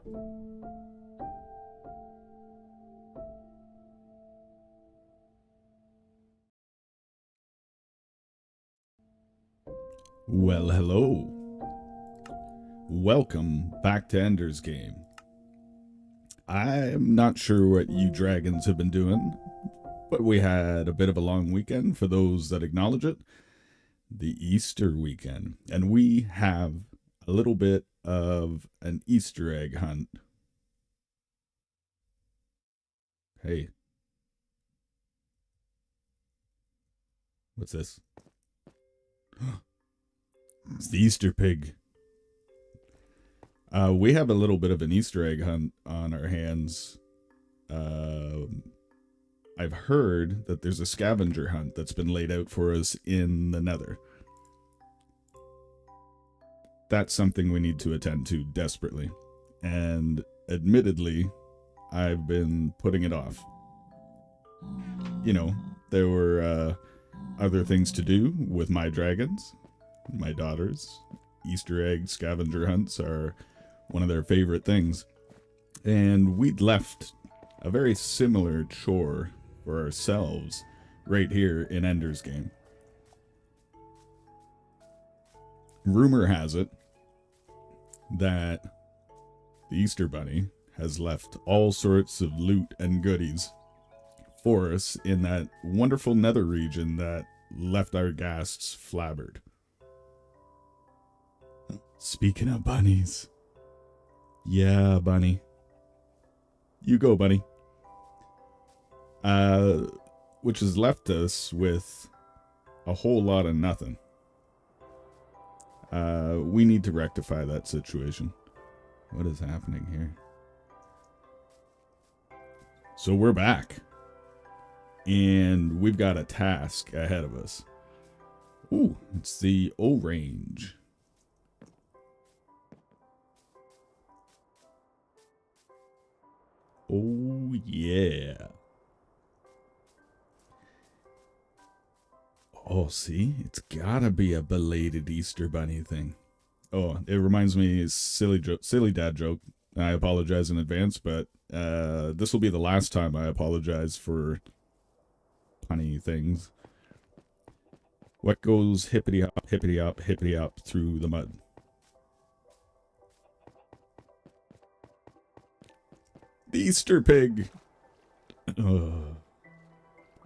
Well, hello. Welcome back to Ender's Game. I'm not sure what you dragons have been doing, but we had a bit of a long weekend for those that acknowledge it. The Easter weekend. And we have a little bit of an Easter egg hunt. Hey. What's this? It's the Easter pig. We have a little bit of an Easter egg hunt on our hands. I've heard that there's a scavenger hunt that's been laid out for us in the Nether. That's something we need to attend to desperately. And admittedly, I've been putting it off. You know, there were other things to do with my dragons, my daughters. Easter egg scavenger hunts are one of their favorite things. And we'd left a very similar chore for ourselves right here in Ender's Game. Rumor has it that the Easter Bunny has left all sorts of loot and goodies for us in that wonderful nether region that left our ghasts flabbered. Speaking of bunnies. Yeah, bunny. You go, bunny. Which has left us with a whole lot of nothing. We need to rectify that situation. What is happening here? So we're back. And we've got a task ahead of us. Ooh, it's the Orange. Oh, yeah. Oh, see? It's gotta be a belated Easter Bunny thing. Oh, it reminds me of silly dad joke. I apologize in advance, but this will be the last time I apologize for punny things. What goes hippity hop, hippity hop, hippity hop through the mud? The Easter pig.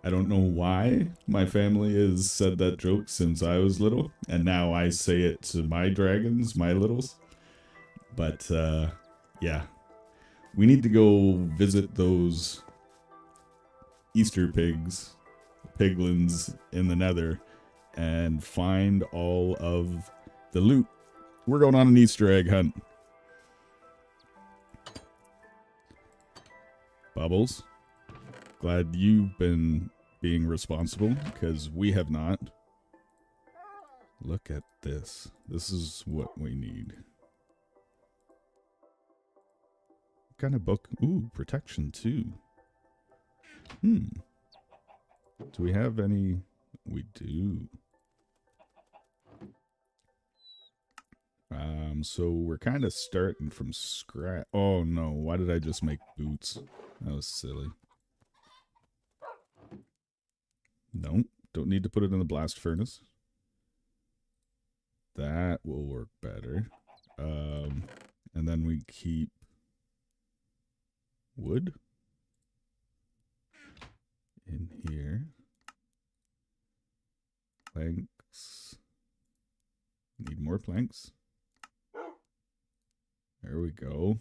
I don't know why my family has said that joke since I was little, and now I say it to my dragons, my littles. But yeah, we need to go visit those Easter pigs, Piglins in the Nether, and find all of the loot. We're going on an Easter egg hunt. Bubbles, glad you've been being responsible, because we have not. Look at this. This is what we need. What kind of book? Ooh, protection too. Do we have any? We do. So we're kind of starting from scratch. Oh no, why did I just make boots? That was silly. Nope, don't need to put it in the blast furnace. That will work better. And then we keep wood in here. Planks. Need more planks. There we go.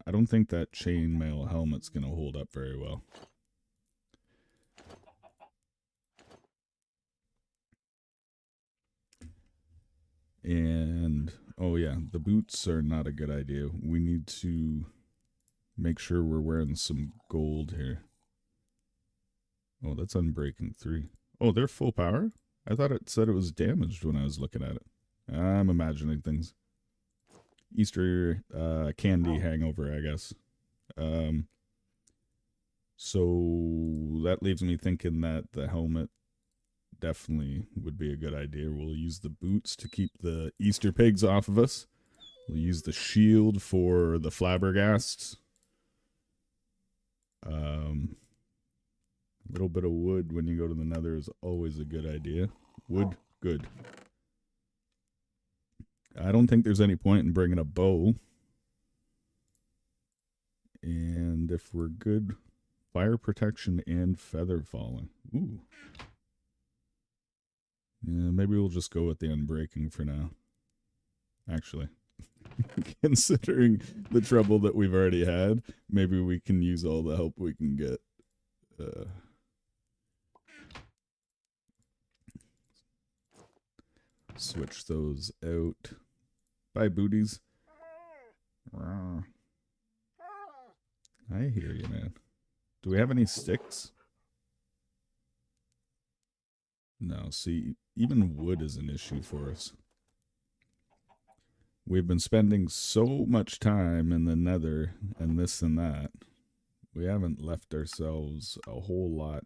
I don't think that chainmail helmet's gonna hold up very well. And, oh yeah, the boots are not a good idea. We need to make sure we're wearing some gold here. Oh, that's Unbreaking 3. Oh, they're full power? I thought it said it was damaged when I was looking at it. I'm imagining things. Easter candy hangover, I guess. So that leaves me thinking that the helmet definitely would be a good idea. We'll use the boots to keep the Easter pigs off of us. We'll use the shield for the FlabberGhasts. A little bit of wood when you go to the Nether is always a good idea. Wood, good. I don't think there's any point in bringing a bow. And if we're good, fire protection and feather falling. Ooh. Yeah, maybe we'll just go with the unbreaking for now. Actually, considering the trouble that we've already had, maybe we can use all the help we can get. Switch those out. Bye, booties. I hear you, man. Do we have any sticks? No, see, even wood is an issue for us. We've been spending so much time in the Nether and this and that. We haven't left ourselves a whole lot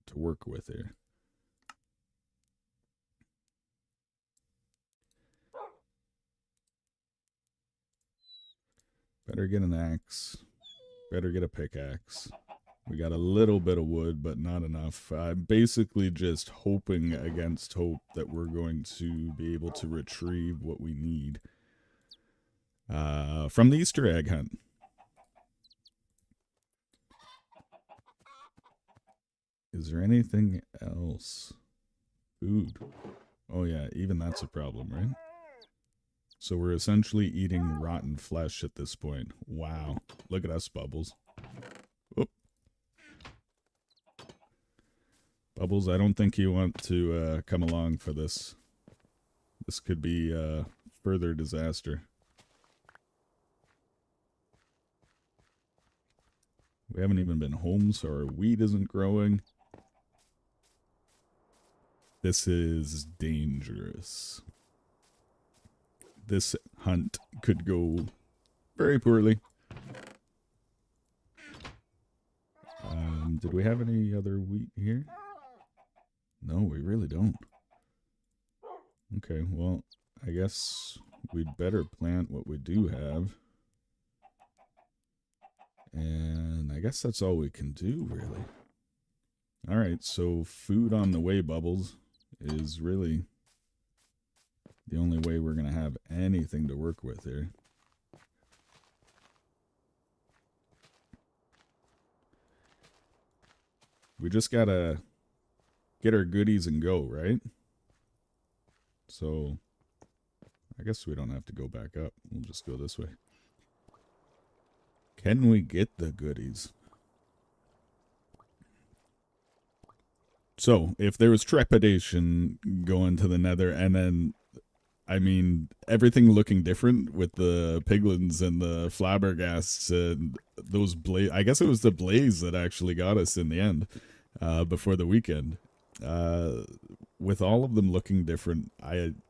to work with here. Better get an axe. Better get a pickaxe. We got a little bit of wood, but not enough. I'm basically just hoping against hope that we're going to be able to retrieve what we need from the Easter egg hunt. Is there anything else? Food. Oh yeah, even that's a problem, right? So we're essentially eating rotten flesh at this point. Wow. Look at us, Bubbles. Oop. Bubbles, I don't think you want to come along for this. This could be further disaster. We haven't even been home, so our wheat isn't growing. This is dangerous. This hunt could go very poorly. Did we have any other wheat here? No, we really don't. Okay, well, I guess we'd better plant what we do have. And I guess that's all we can do, really. Alright, so food on the way, Bubbles, is really the only way we're going to have anything to work with here. We just got to get our goodies and go, right? So I guess we don't have to go back up. We'll just go this way. Can we get the goodies? So, if there was trepidation going to the Nether, and then, I mean, everything looking different with the Piglins and the FlabberGhasts and those I guess it was the blaze that actually got us in the end, before the weekend. With all of them looking different,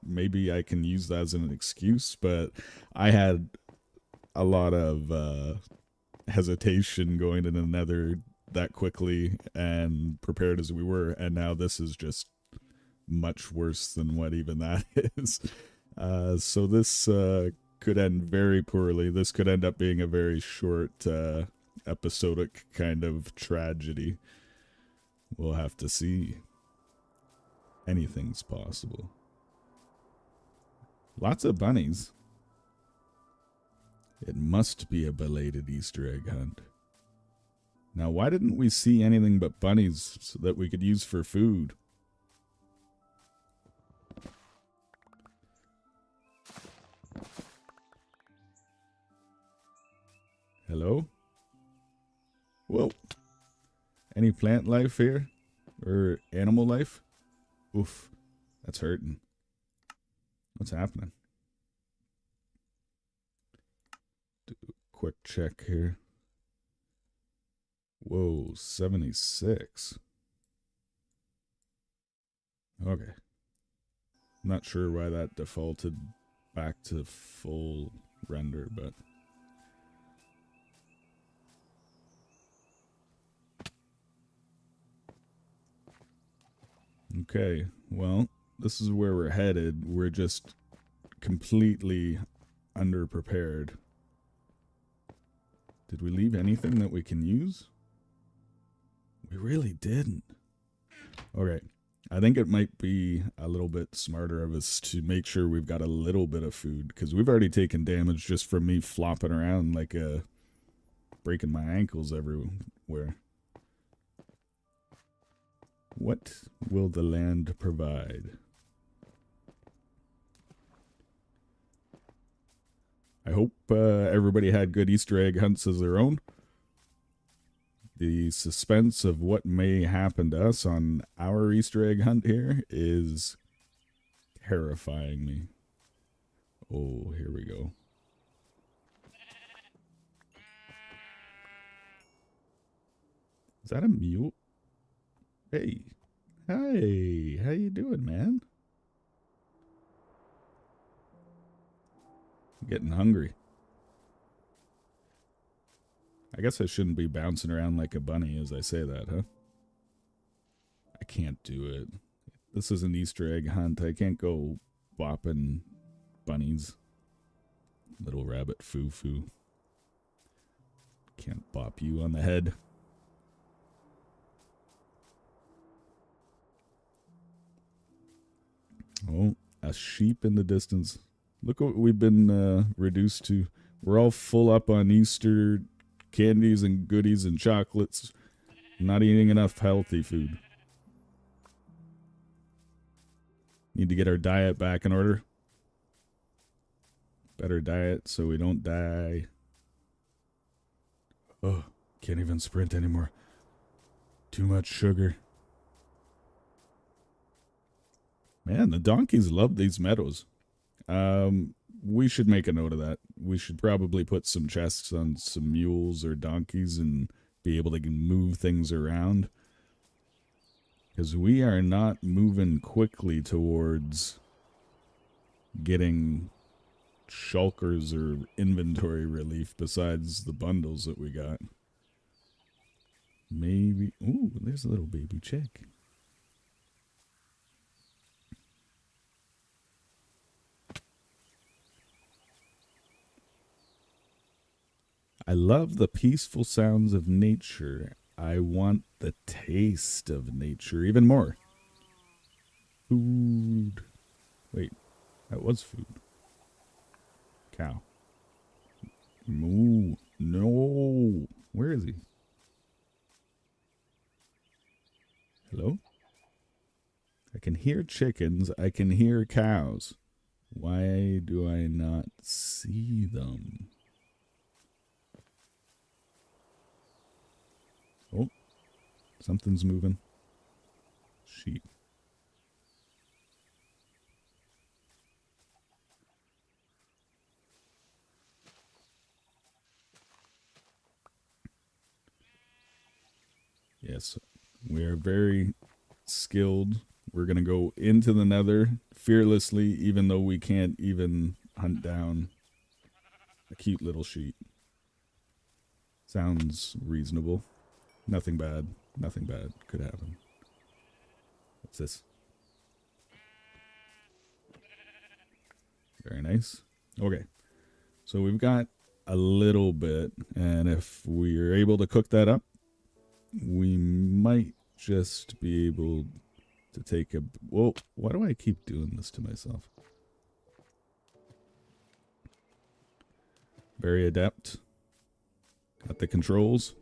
maybe I can use that as an excuse, but I had a lot of hesitation going in the Nether that quickly and prepared as we were, and now this is just much worse than what even that is. So this could end very poorly. This could end up being a very short episodic kind of tragedy. We'll have to see. Anything's possible. Lots of bunnies. It must be a belated Easter egg hunt. Now, why didn't we see anything but bunnies so that we could use for food? Hello? Whoa. Any plant life here? Or animal life? Oof. That's hurting. What's happening? Do a quick check here. Whoa, 76. Okay. Not sure why that defaulted back to full render, but... Okay, well, this is where we're headed. We're just completely underprepared. Did we leave anything that we can use? We really didn't. Okay, I think it might be a little bit smarter of us to make sure we've got a little bit of food, because we've already taken damage just from me flopping around like breaking my ankles everywhere. What will the land provide? I hope everybody had good Easter egg hunts as their own. The suspense of what may happen to us on our Easter egg hunt here is terrifying me. Oh, here we go. Is that a mule? Hey. Hi. How you doing, man? I'm getting hungry. I guess I shouldn't be bouncing around like a bunny as I say that, huh? I can't do it. This is an Easter egg hunt. I can't go bopping bunnies. Little rabbit foo-foo. Can't bop you on the head. Oh, a sheep in the distance. Look what we've been reduced to. We're all full up on Easter candies and goodies and chocolates. Not eating enough healthy food. Need to get our diet back in order. Better diet so we don't die. Oh, can't even sprint anymore. Too much sugar. Man, the donkeys love these meadows. We should make a note of that. We should probably put some chests on some mules or donkeys and be able to move things around. Because we are not moving quickly towards getting shulkers or inventory relief besides the bundles that we got. Maybe... Ooh, there's a little baby chick. I love the peaceful sounds of nature. I want the taste of nature even more. Food. Wait, that was food. Cow. Moo. No. Where is he? Hello? I can hear chickens. I can hear cows. Why do I not see them? Oh, something's moving. Sheep. Yes, we are very skilled. We're going to go into the Nether fearlessly, even though we can't even hunt down a cute little sheep. Sounds reasonable. Nothing bad. Nothing bad could happen. What's this? Very nice. Okay. So we've got a little bit, and if we're able to cook that up, we might just be able to take a... Whoa, why do I keep doing this to myself? Very adept at the controls,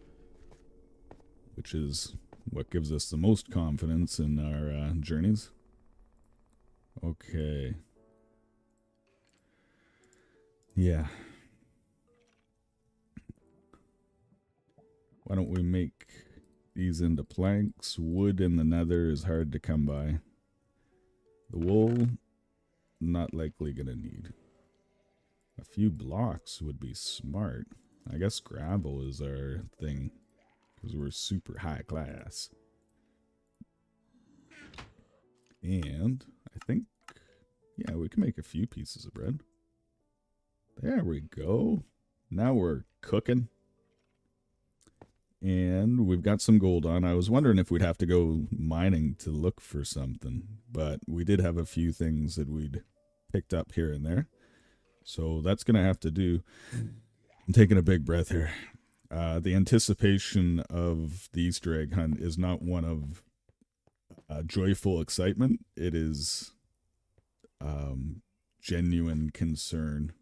which is what gives us the most confidence in our journeys. Okay. Yeah. Why don't we make these into planks? Wood in the Nether is hard to come by. The wool, not likely gonna need. A few blocks would be smart. I guess gravel is our thing, because we're super high class. And I think, yeah, we can make a few pieces of bread. There we go. Now we're cooking. And we've got some gold on. I was wondering if we'd have to go mining to look for something, but we did have a few things that we'd picked up here and there. So that's going to have to do. I'm taking a big breath here. The anticipation of the Easter egg hunt is not one of joyful excitement. It is genuine concern.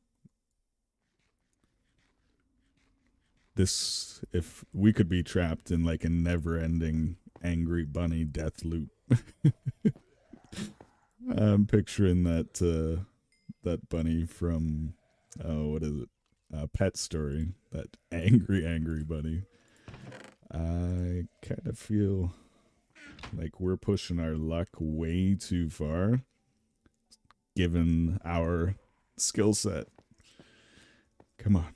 This, if we could be trapped in like a never-ending angry bunny death loop. I'm picturing that that bunny from what is it? Pet Story. That angry bunny. I kind of feel like we're pushing our luck way too far, given our skill set. Come on.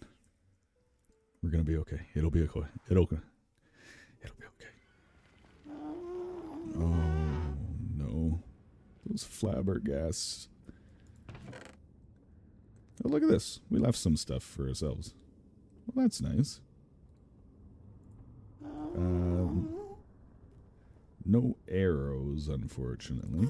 We're gonna be okay. It'll be okay. It'll be okay. Oh no. Those FlabberGhasts. Oh, look at this. We left some stuff for ourselves. Well, that's nice. No arrows, unfortunately.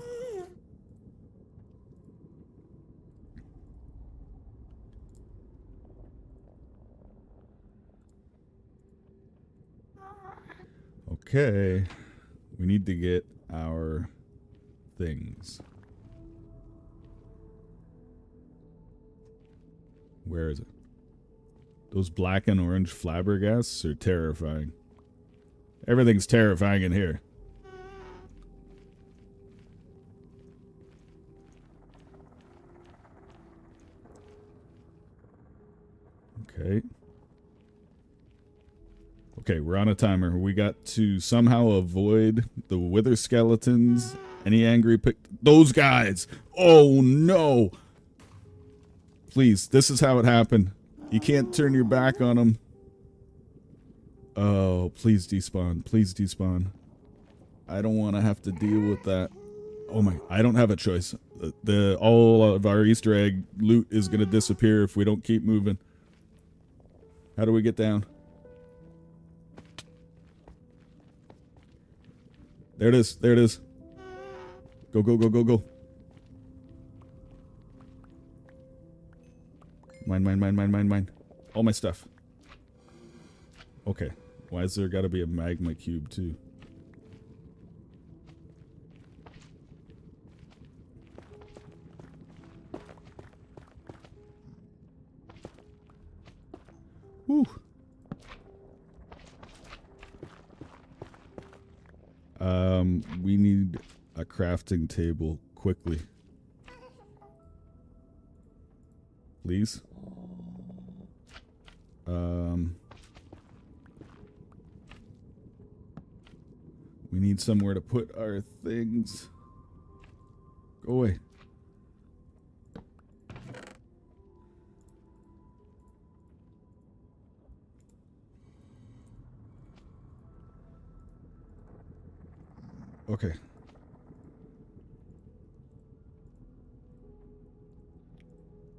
Okay. We need to get our things. Where is it? Those black and orange FlabberGhasts are terrifying. Everything's terrifying in here. Okay. Okay, we're on a timer. We got to somehow avoid the wither skeletons. Any angry those guys! Oh no! Please, this is how it happened. You can't turn your back on them. Oh, please despawn. Please despawn. I don't want to have to deal with that. Oh my, I don't have a choice. All of our Easter egg loot is going to disappear if we don't keep moving. How do we get down? There it is. There it is. Go, go, go, go, go. Mine. All my stuff. Okay. Why is there got to be a magma cube too? Whew. We need a crafting table quickly. Please. We need somewhere to put our things. Go away. Okay.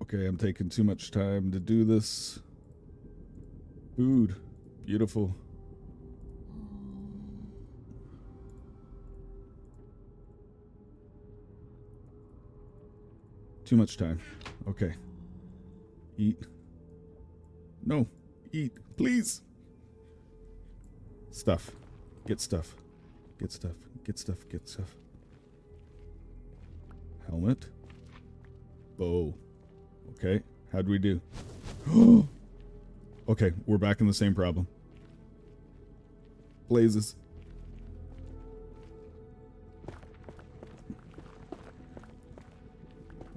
Okay, I'm taking too much time to do this. Food. Beautiful. Too much time. Okay. Eat. No. Eat. Please. Stuff. Get stuff. Get stuff. Get stuff. Get stuff. Helmet. Bow. Okay. How'd we do? Okay, we're back in the same problem. Blazes.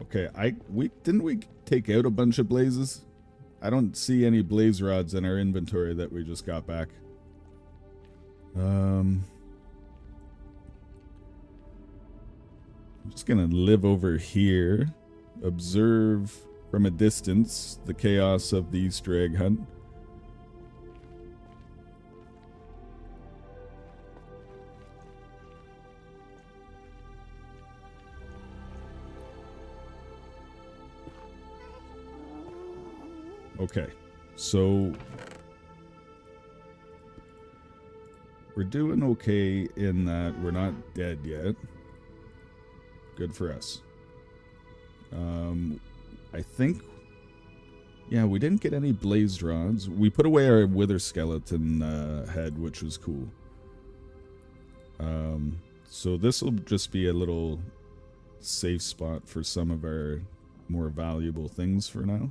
Okay, didn't we take out a bunch of blazes? I don't see any blaze rods in our inventory that we just got back. I'm just gonna live over here, observe from a distance the chaos of the Easter egg hunt. Okay, so we're doing okay in that we're not dead yet. Good for us. I think, yeah, we didn't get any blazed rods. We put away our wither skeleton head, which was cool. So this will just be a little safe spot for some of our more valuable things for now.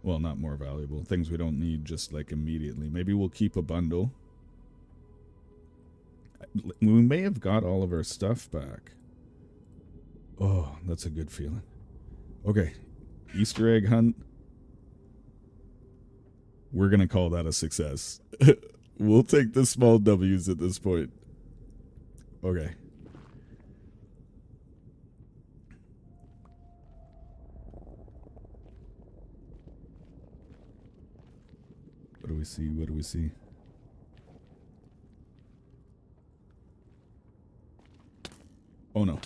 Well, not more valuable. Things we don't need just like immediately. Maybe we'll keep a bundle. We may have got all of our stuff back. Oh, that's a good feeling. Okay. Easter egg hunt. We're going to call that a success. We'll take the small W's at this point. Okay. What do we see? What do we see? Oh no.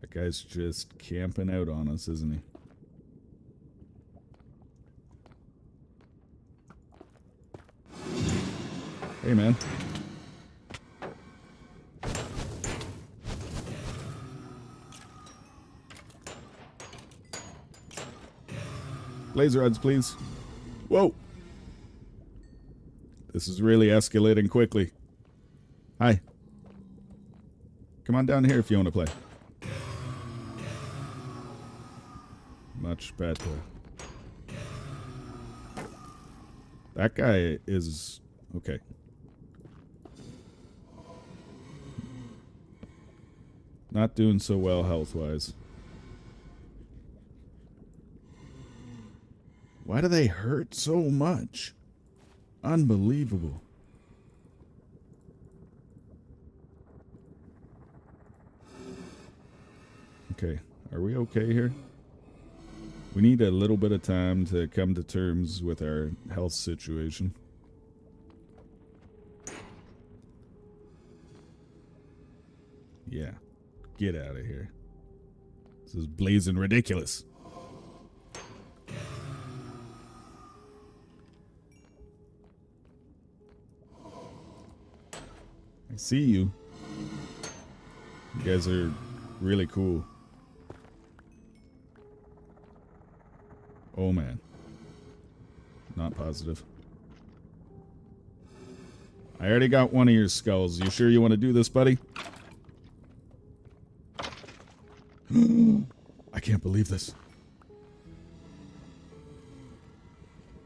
That guy's just camping out on us, isn't he? Hey, man. Laser rods, please. Whoa. This is really escalating quickly. Hi. Come on down here if you want to play. Much better. That guy is... okay. Not doing so well health-wise. Why do they hurt so much? Unbelievable. Okay, are we okay here? We need a little bit of time to come to terms with our health situation. Yeah, get out of here. This is blazing ridiculous. I see you. You guys are really cool. Oh man. Not positive. I already got one of your skulls. You sure you want to do this, buddy? I can't believe this.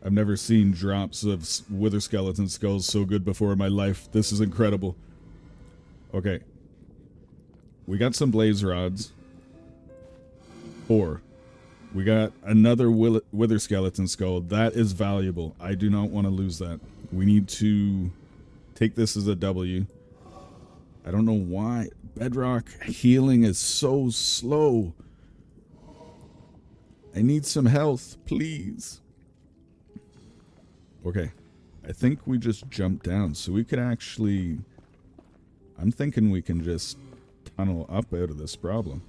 I've never seen drops of wither skeleton skulls so good before in my life. This is incredible. Okay. We got some blaze rods. 4. We got another wither skeleton skull. That is valuable. I do not want to lose that. We need to take this as a W. I don't know why. Bedrock healing is so slow. I need some health, please. Okay. I think we just jumped down, so we could actually... I'm thinking we can just tunnel up out of this problem.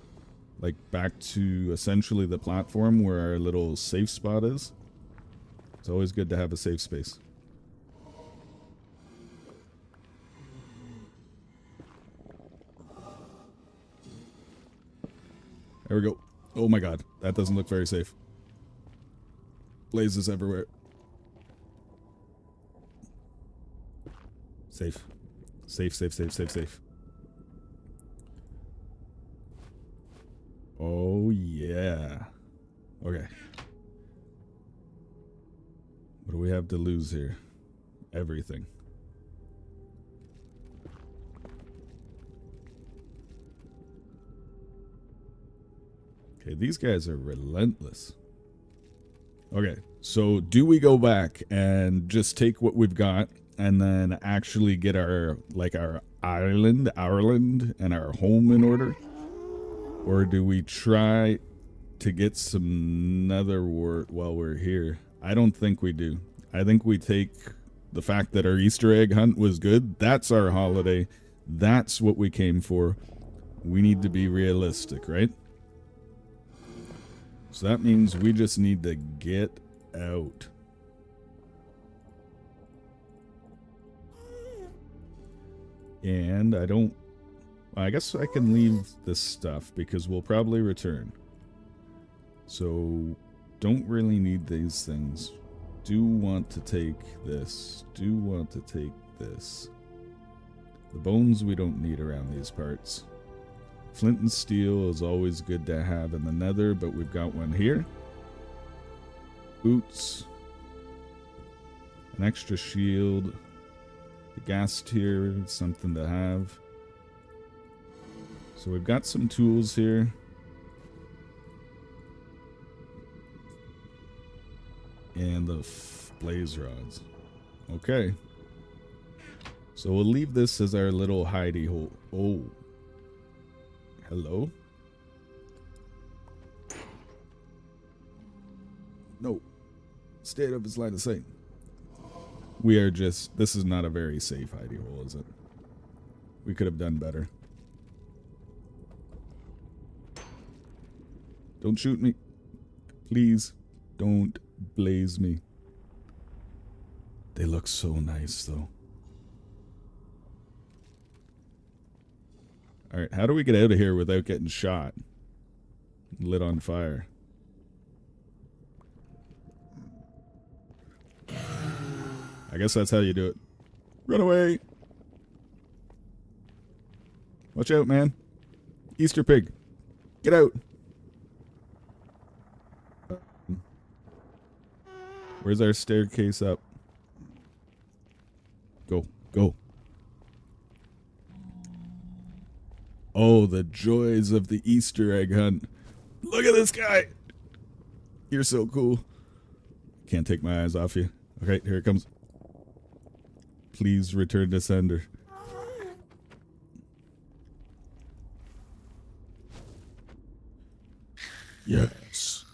Like back to essentially the platform where our little safe spot is. It's always good to have a safe space. There we go. Oh my god, that doesn't look very safe. Blazes everywhere. Safe. Safe, safe, safe, safe, safe. Oh yeah. Okay. What do we have to lose here? Everything. Okay, these guys are relentless. Okay, so do we go back and just take what we've got and then actually get our, like, our Ourland and our home in order? Or do we try to get some nether wart while we're here? I don't think we do. I think we take The fact that our Easter egg hunt was good, that's our holiday. That's what we came for. We need to be realistic, right? So that means we just need to get out. And I guess I can leave this stuff because we'll probably return. So don't really need these things. Do want to take this. Do want to take this. The bones we don't need around these parts. Flint and steel is always good to have in the Nether, but we've got one here. Boots. An extra shield. The gas tier is something to have. So we've got some tools here. And the blaze rods. Okay. So we'll leave this as our little hidey hole. Oh. Hello? No. Stay out of his line of sight. We are just... This is not a very safe hidey hole, is it? We could have done better. Don't shoot me. Please. Don't blaze me. They look so nice, though. Alright, how do we get out of here without getting shot? Lit on fire. I guess that's how you do it. Run away! Watch out, man. Easter pig. Get out! Where's our staircase up? Go, go. Oh, the joys of the Easter egg hunt. Look at this guy. You're so cool. Can't take my eyes off you. Okay, here it comes. Please return to sender. Yes.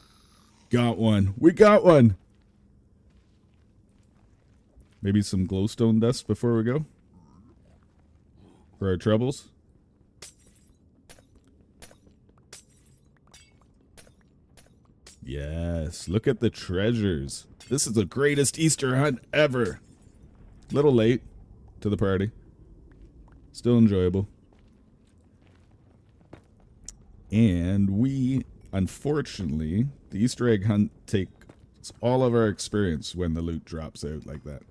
Got one. We got one. Maybe some glowstone dust before we go? For our troubles? Yes, look at the treasures. This is the greatest Easter hunt ever. Little late to the party. Still enjoyable. And we, unfortunately, the Easter egg hunt takes all of our experience when the loot drops out like that.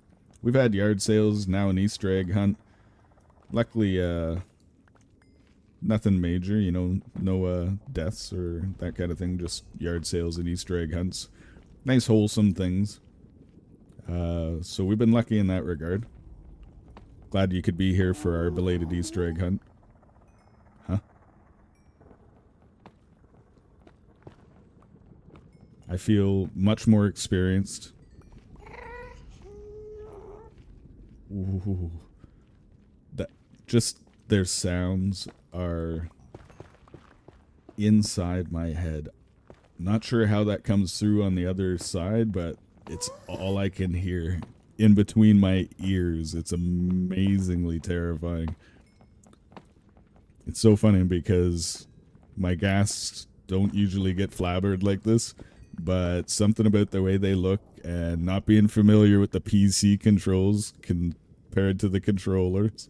We've had yard sales, now an Easter egg hunt. Luckily, nothing major, you know, no deaths or that kind of thing, just yard sales and Easter egg hunts. Nice wholesome things. So we've been lucky in that regard. Glad you could be here for our belated Easter egg hunt. Huh? I feel much more experienced. Ooh. That, just their sounds are inside my head. Not sure how that comes through on the other side, but it's all I can hear in between my ears. It's amazingly terrifying. It's so funny because my ghasts don't usually get flabbered like this, but something about the way they look and not being familiar with the PC controls compared to the controllers,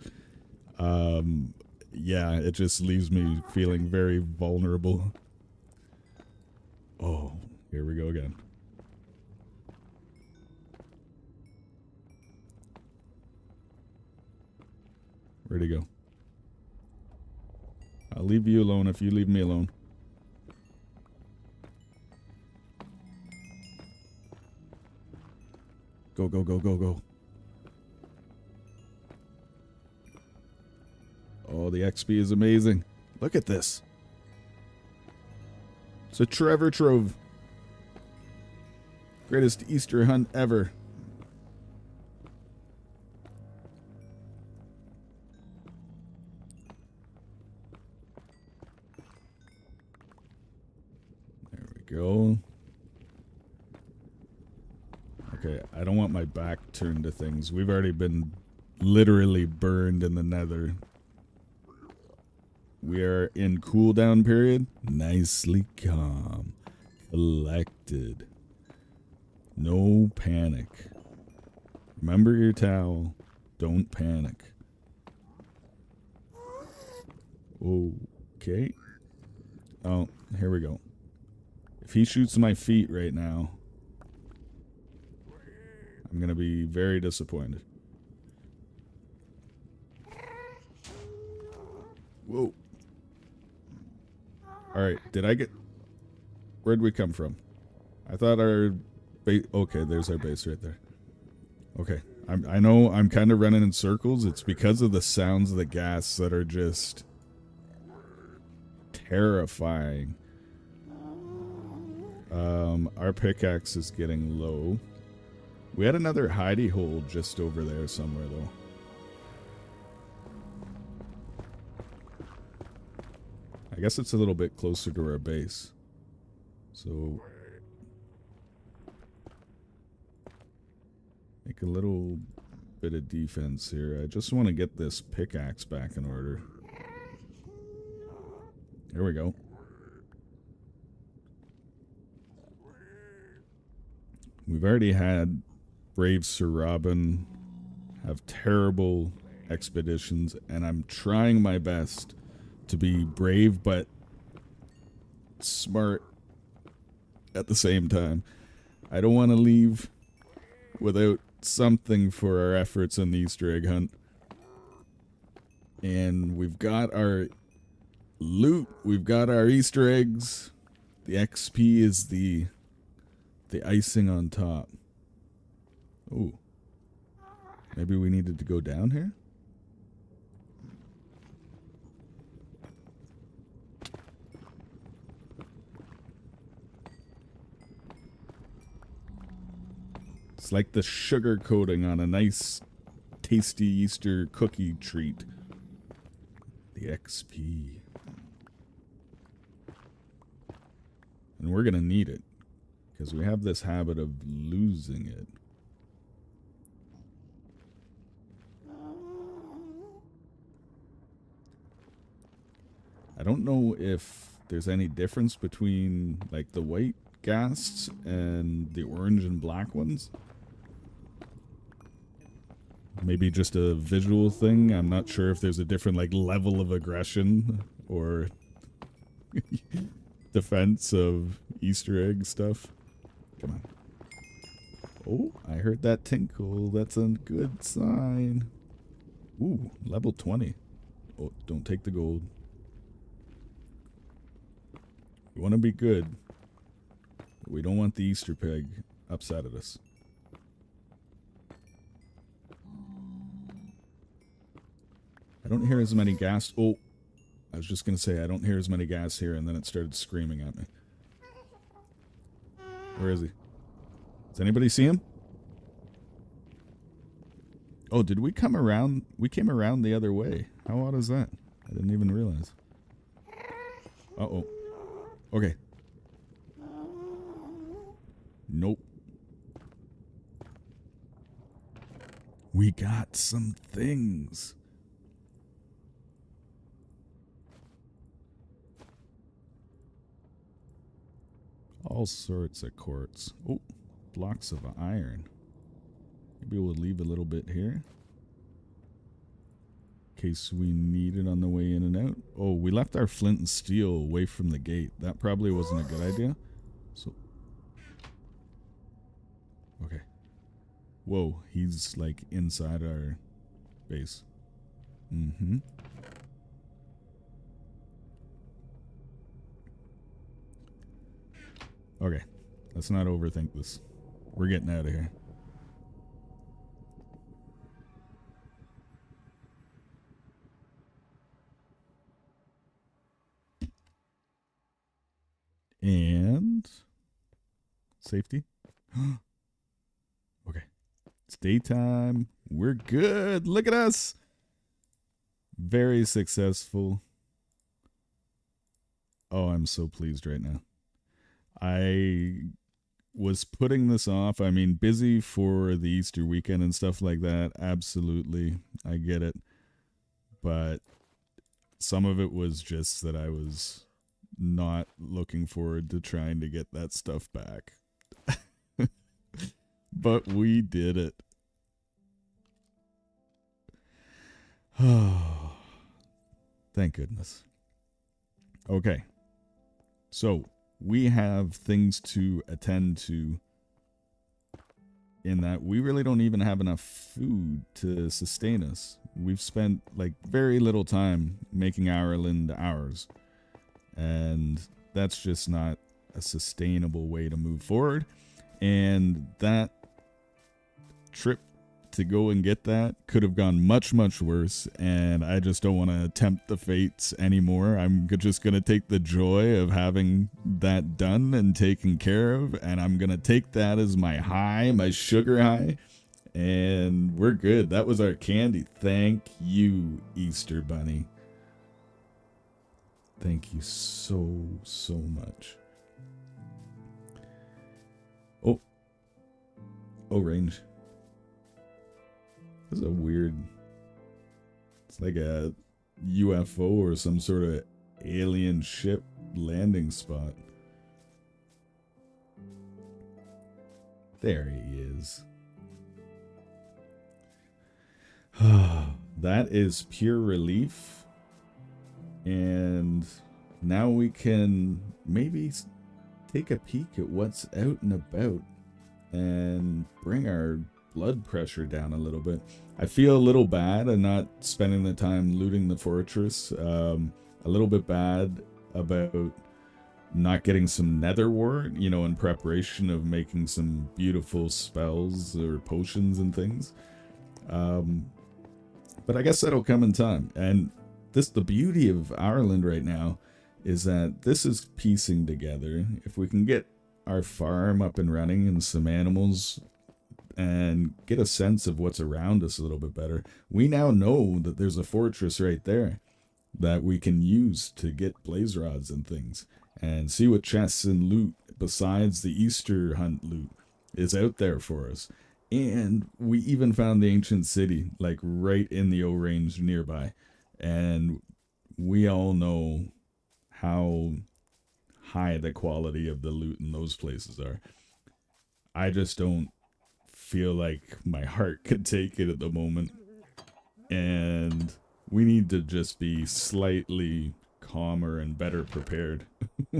yeah, it just leaves me feeling very vulnerable. Oh, here we go again. Where'd he go? I'll leave you alone if you leave me alone. Go, go, go, go, go. Oh, the XP is amazing. Look at this. It's a Trevor Trove. Greatest Easter hunt ever. There we go. Okay, I don't want my back turned to things. We've already been literally burned in the nether. We are in cooldown period. Nicely calm. Collected. No panic. Remember your towel. Don't panic. Okay. Oh, here we go. If he shoots my feet right now, I'm going to be very disappointed. Whoa. Alright, did I get... Where'd we come from? I thought our base... Okay, there's our base right there. Okay, I know I'm kind of running in circles. It's because of the sounds of the gas that are just terrifying. Our pickaxe is getting low. We had another hidey hole just over there somewhere, though. I guess it's a little bit closer to our base. So... make a little bit of defense here. I just want to get this pickaxe back in order. There we go. We've already had Brave Sir Robin have terrible expeditions, and I'm trying my best to be brave but smart at the same time. I don't want to leave without something for our efforts in the Easter egg hunt. And we've got our loot, we've got our Easter eggs. The XP is the icing on top. Oh, maybe we needed to go down here. It's like the sugar coating on a nice, tasty Easter cookie treat. The XP. And we're gonna need it, because we have this habit of losing it. I don't know if there's any difference between, like, the white ghasts and the orange and black ones. Maybe just a visual thing. I'm not sure if there's a different, like, level of aggression or defense of Easter egg stuff. Come on. Oh, I heard that tinkle. That's a good sign. Ooh, level 20. Oh, don't take the gold. We want to be good, but we don't want the Easter pig upset at us. I don't hear as many gas. Oh, I was just going to say I don't hear as many gas here, and then it started screaming at me. Where is he? Does anybody see him? Oh, did we come around? We came around the other way. How odd is that? I didn't even realize. Uh-oh. Okay. Nope. We got some things. All sorts of quartz. Oh, blocks of iron. Maybe we'll leave a little bit here, in case we need it on the way in and out. Oh, we left our flint and steel away from the gate. That probably wasn't a good idea. So, okay. Whoa, he's like inside our base. Mm-hmm. Okay, let's not overthink this. We're getting out of here. And safety. Okay, it's daytime. We're good. Look at us. Very successful. Oh, I'm so pleased right now. I was putting this off. I mean, busy for the Easter weekend and stuff like that. Absolutely. I get it. But some of it was just that I was not looking forward to trying to get that stuff back. But we did it. Oh, thank goodness. Okay. So, we have things to attend to in that we really don't even have enough food to sustain us. We've spent like very little time making Ourland ours, and that's just not a sustainable way to move forward. And that trip to go and get that could have gone much, much worse, and I just don't want to tempt the fates anymore. I'm just going to take the joy of having that done and taken care of, and I'm going to take that as my high, my sugar high, and we're good. That was our candy. Thank you, Easter Bunny. Thank you so, so much. Oh, range. This is a weird, it's like a UFO or some sort of alien ship landing spot. There he is. That is pure relief. And now we can maybe take a peek at what's out and about and bring our blood pressure down a little bit. I feel a little bad and not spending the time looting the fortress. A little bit bad about not getting some nether wart, you know, in preparation of making some beautiful spells or potions and things. But I guess that'll come in time. And the beauty of Ourland right now is that this is piecing together. If we can get our farm up and running and some animals and get a sense of what's around us a little bit better, we now know that there's a fortress right there that we can use to get blaze rods and things, and see what chests and loot besides the Easter hunt loot is out there for us. And we even found the ancient city, like right in the O range nearby, and we all know how high the quality of the loot in those places are. I just don't feel like my heart could take it at the moment, and we need to just be slightly calmer and better prepared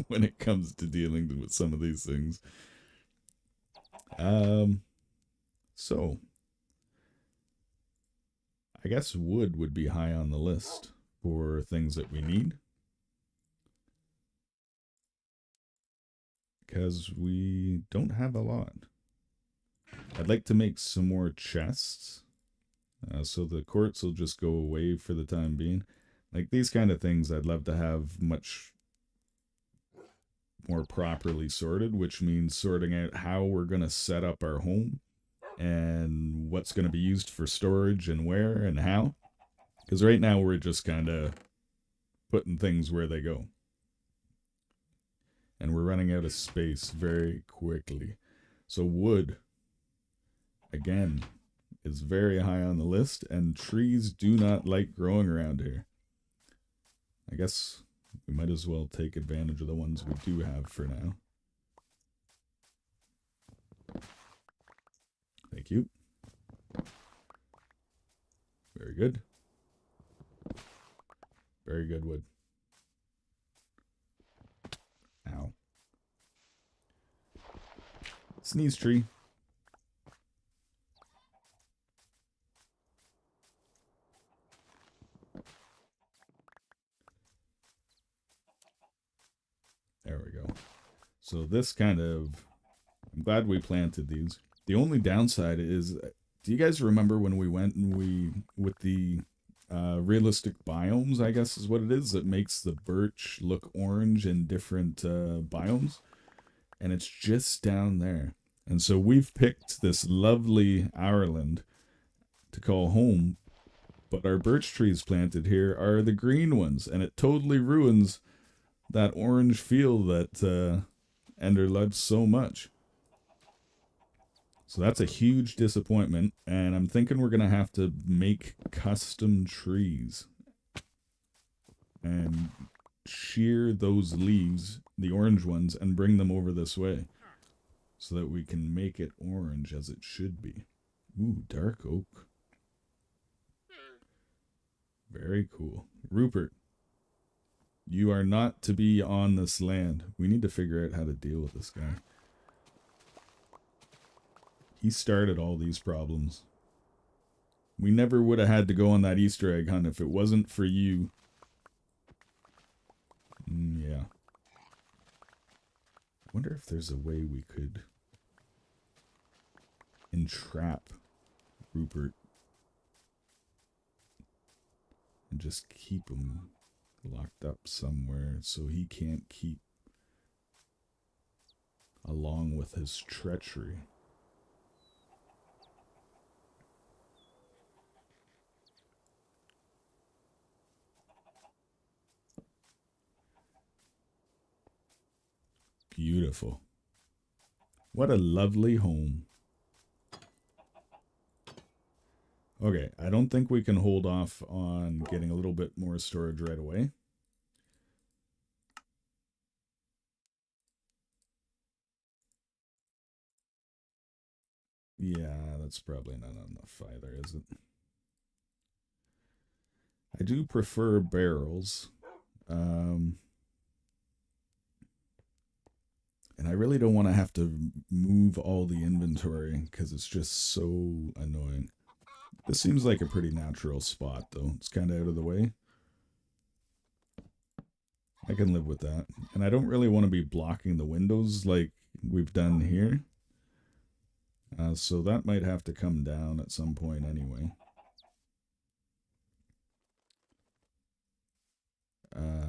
when it comes to dealing with some of these things. So I guess wood would be high on the list for things that we need, because we don't have a lot. I'd like to make some more chests, so the quartz will just go away for the time being. Like these kind of things I'd love to have much more properly sorted, which means sorting out how we're going to set up our home and what's going to be used for storage and where and how. Because right now we're just kind of putting things where they go. And we're running out of space very quickly. So wood, again, is very high on the list, and trees do not like growing around here. I guess we might as well take advantage of the ones we do have for now. Thank you. Very good. Very good wood. Ow. Sneeze tree. There we go. So this kind of, I'm glad we planted these. The only downside is, do you guys remember when we went and with the realistic biomes, I guess is what it is, that makes the birch look orange in different biomes? And it's just down there. And so we've picked this lovely Ourland to call home, but our birch trees planted here are the green ones, and it totally ruins that orange feel that Ender loves so much. So that's a huge disappointment, and I'm thinking we're going to have to make custom trees and shear those leaves, the orange ones, and bring them over this way so that we can make it orange as it should be. Ooh, dark oak. Very cool. Rupert, you are not to be on this land. We need to figure out how to deal with this guy. He started all these problems. We never would have had to go on that Easter egg hunt if it wasn't for you. Yeah. I wonder if there's a way we could entrap Rupert and just keep him locked up somewhere so he can't keep along with his treachery. Beautiful. What a lovely home. Okay, I don't think we can hold off on getting a little bit more storage right away. Yeah, that's probably not enough either, is it? I do prefer barrels. And I really don't want to have to move all the inventory because it's just so annoying. This seems like a pretty natural spot, though. It's kind of out of the way. I can live with that. And I don't really want to be blocking the windows like we've done here. So that might have to come down at some point anyway.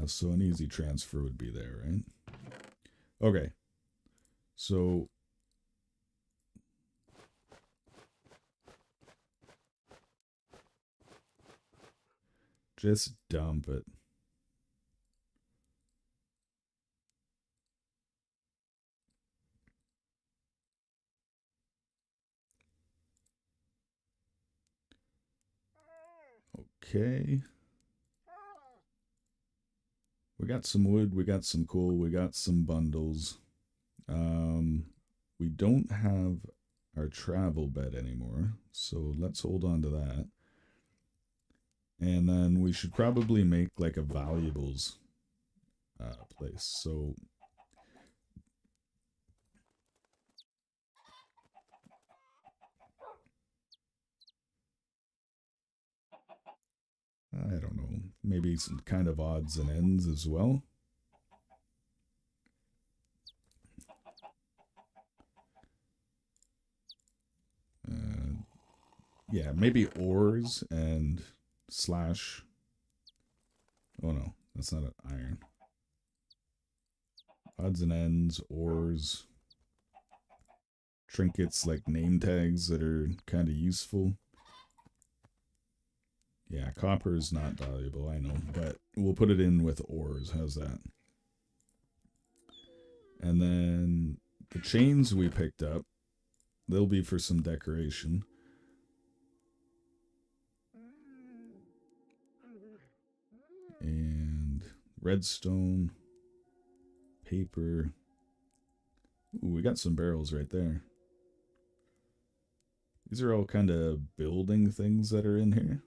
So an easy transfer would be there, right? Okay. So just dump it. Okay. We got some wood, we got some coal, we got some bundles. We don't have our travel bed anymore, so let's hold on to that. And then we should probably make like a valuables place. So I don't know, maybe some kind of odds and ends as well. Yeah, maybe ores and slash. Oh no, that's not an iron. Odds and ends, ores, trinkets like name tags that are kind of useful. Yeah, copper is not valuable, I know, but we'll put it in with ores. How's that? And then the chains we picked up, they'll be for some decoration. And redstone, paper. Ooh, we got some barrels right there. These are all kind of building things that are in here.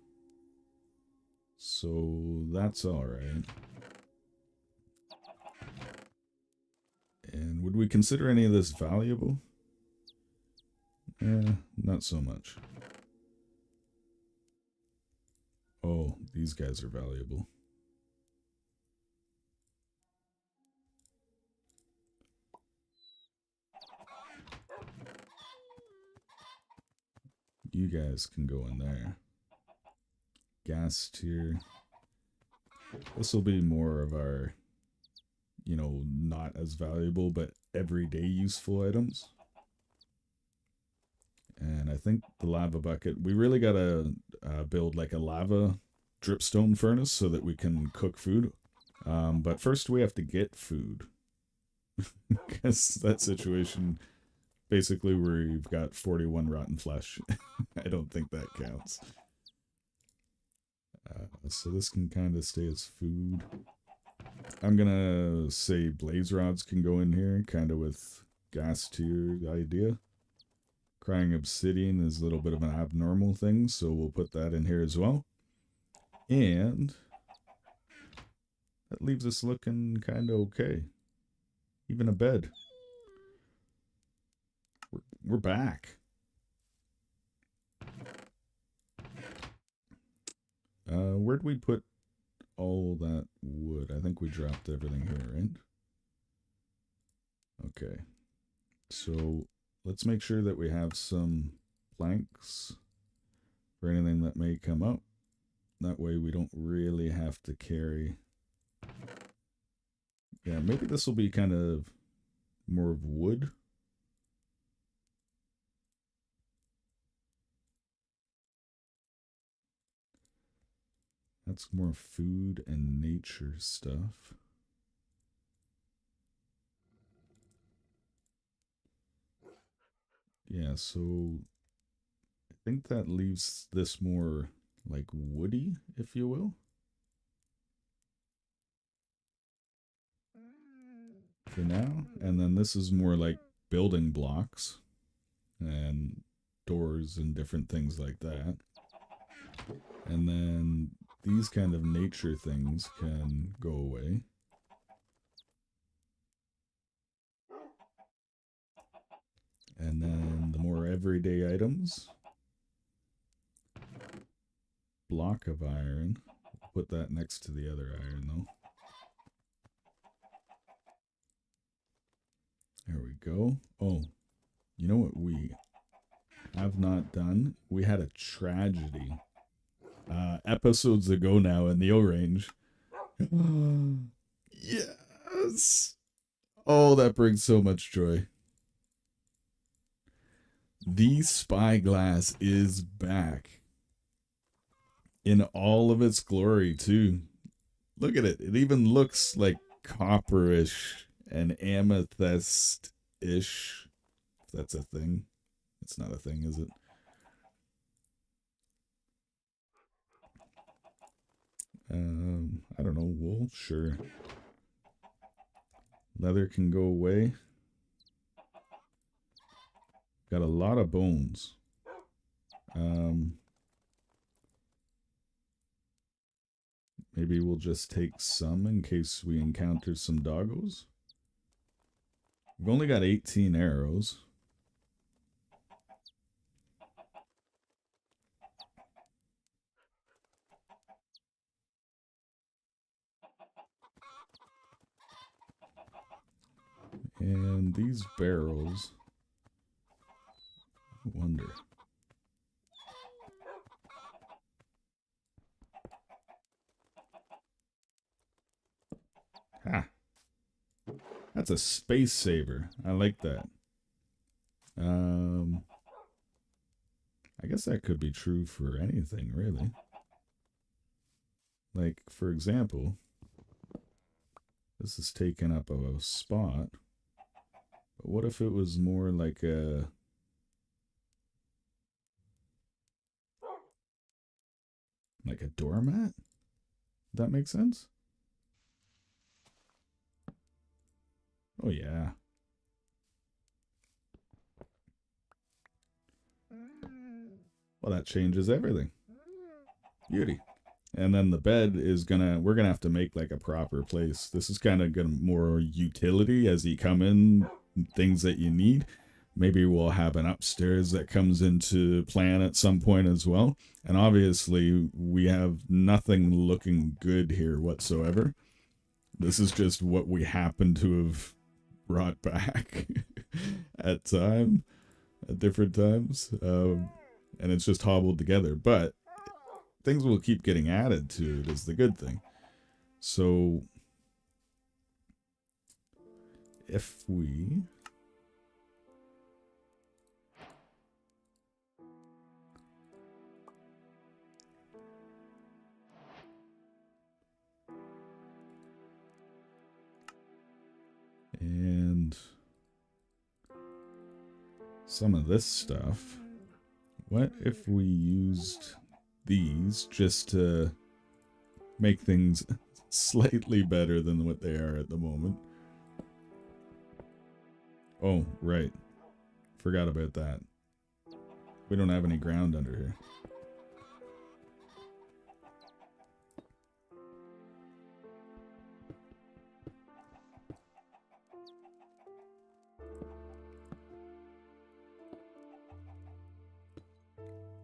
So that's all right. And would we consider any of this valuable? Not so much. Oh, these guys are valuable. You guys can go in there. Gas tier. This will be more of our, you know, not as valuable, but everyday useful items. And I think the lava bucket, we really gotta build like a lava dripstone furnace so that we can cook food. But first we have to get food. Because that situation basically we've got 41 rotten flesh. I don't think that counts. So this can kind of stay as food. I'm gonna say blaze rods can go in here, kind of with gas tier idea. Crying obsidian is a little bit of an abnormal thing, so we'll put that in here as well. And that leaves us looking kind of okay. Even a bed. We're back. Where'd we put all that wood? I think we dropped everything here, right? Okay. So let's make sure that we have some planks for anything that may come up. That way we don't really have to carry. Yeah, maybe this will be kind of more of wood. That's more food and nature stuff. Yeah, so I think that leaves this more like woody, if you will. For now. And then this is more like building blocks and doors and different things like that. And then these kind of nature things can go away. And then the more everyday items. Block of iron. Put that next to the other iron though. There we go. Oh, you know what we have not done? We had a tragedy episodes ago now in the O-Range. Yes! Oh, that brings so much joy. The spyglass is back. In all of its glory, too. Look at it. It even looks like copperish and amethyst-ish. If that's a thing. It's not a thing, is it? I don't know. Wool? Sure. Leather can go away. Got a lot of bones. Maybe we'll just take some in case we encounter some doggos. We've only got 18 arrows. And these barrels, I wonder. Ha! That's a space saver. I like that. I guess that could be true for anything, really. Like, for example, this is taking up a spot. But what if it was more like a... like a doormat? Does that make sense? Oh, yeah. Well, that changes everything. Beauty. And then the bed is we're gonna have to make like a proper place. This is kind of gonna more utility as you come in, things that you need. Maybe we'll have an upstairs that comes into plan at some point as well. And obviously we have nothing looking good here whatsoever. This is just what we happen to have brought back at different times. And it's just hobbled together. But things will keep getting added to it is the good thing. So if we and some of this stuff. What if we used these just to make things slightly better than what they are at the moment? Oh, right. Forgot about that. We don't have any ground under here.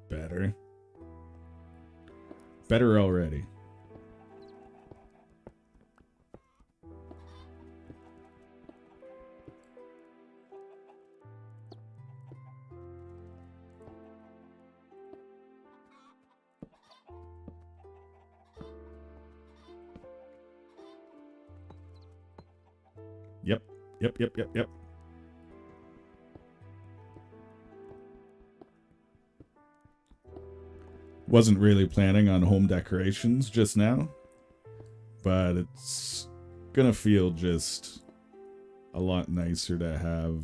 Better. Better already. Yep. Wasn't really planning on home decorations just now, but it's gonna feel just a lot nicer to have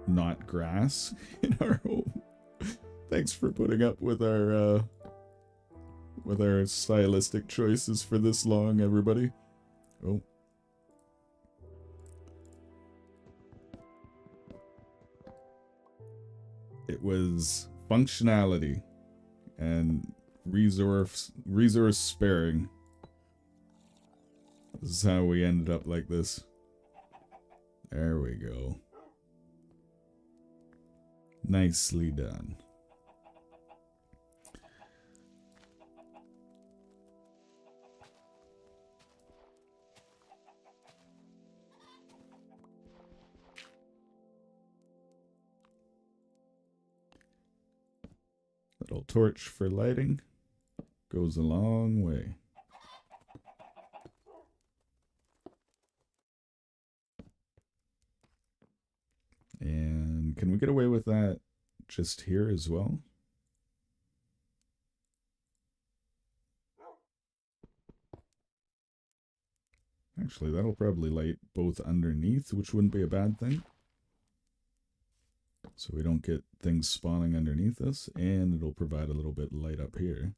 not grass in our home. Thanks for putting up with our stylistic choices for this long, everybody. Oh. It was functionality and resource sparing. This is how we ended up like this. There we go. Nicely done. Little torch for lighting goes a long way. And can we get away with that just here as well? Actually, that'll probably light both underneath, which wouldn't be a bad thing. So we don't get things spawning underneath us, and it'll provide a little bit of light up here.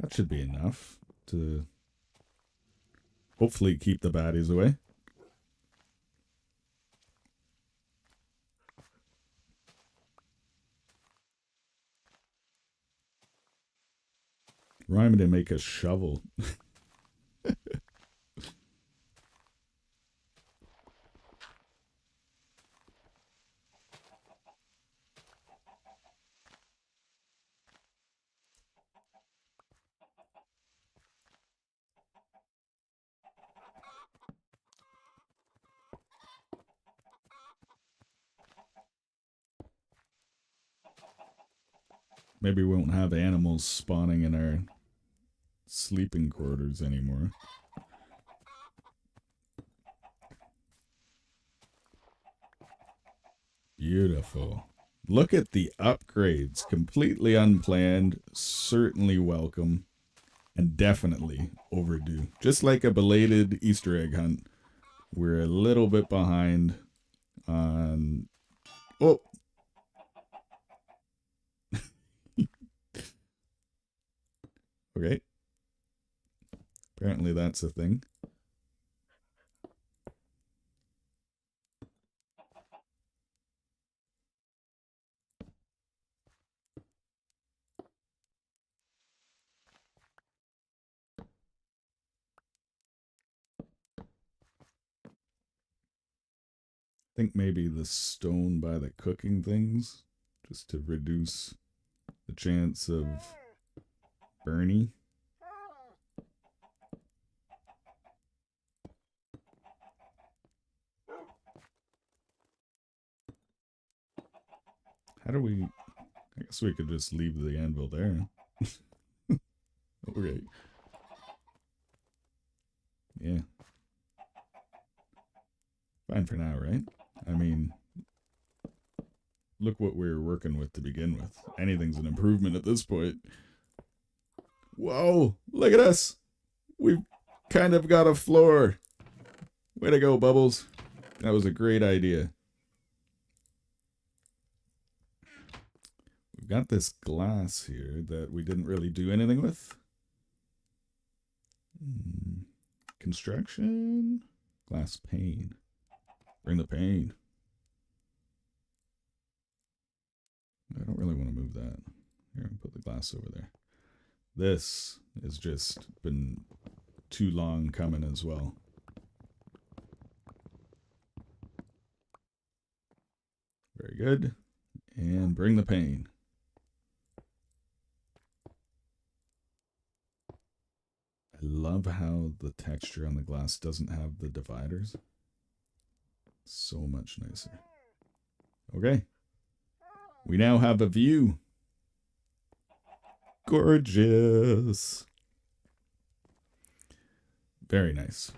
That should be enough to hopefully keep the baddies away. Remind me to make a shovel. Maybe we won't have animals spawning in our sleeping quarters anymore. Beautiful. Look at the upgrades. Completely unplanned, certainly welcome, and definitely overdue. Just like a belated Easter egg hunt, we're a little bit behind on... Oh! Okay. Apparently that's a thing. I think maybe the stone by the cooking things, just to reduce the chance of Bernie. How do we... I guess we could just leave the anvil there. Okay. Yeah. Fine for now, right? I mean, look what we were working with to begin with. Anything's an improvement at this point. Whoa! Look at us! We've kind of got a floor. Way to go, Bubbles. That was a great idea. We've got this glass here that we didn't really do anything with. Construction. Glass pane. Bring the pane. I don't really want to move that. Here, put the glass over there. This has just been too long coming as well. Very good. And bring the pane. I love how the texture on the glass doesn't have the dividers. So much nicer. Okay. We now have a view. Gorgeous. Very nice.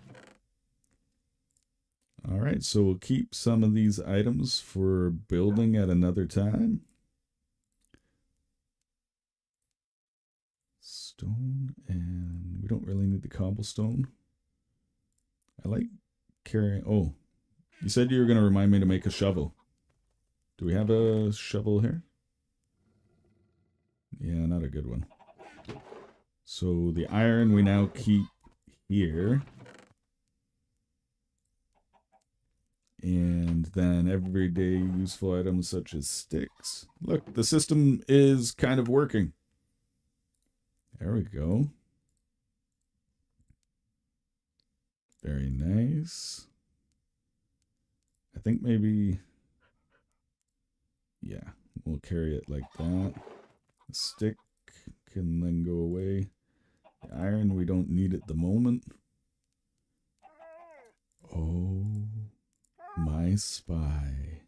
All right, so we'll keep some of these items for building at another time. Stone, and we don't really need the cobblestone. I like carrying... Oh, you said you were going to remind me to make a shovel. Do we have a shovel here? Yeah, not a good one. So the iron we now keep here. And then everyday useful items such as sticks. Look, the system is kind of working. There we go. Very nice. I think maybe... Yeah, we'll carry it like that. The stick can then go away. The iron, we don't need at the moment. Oh, my spy.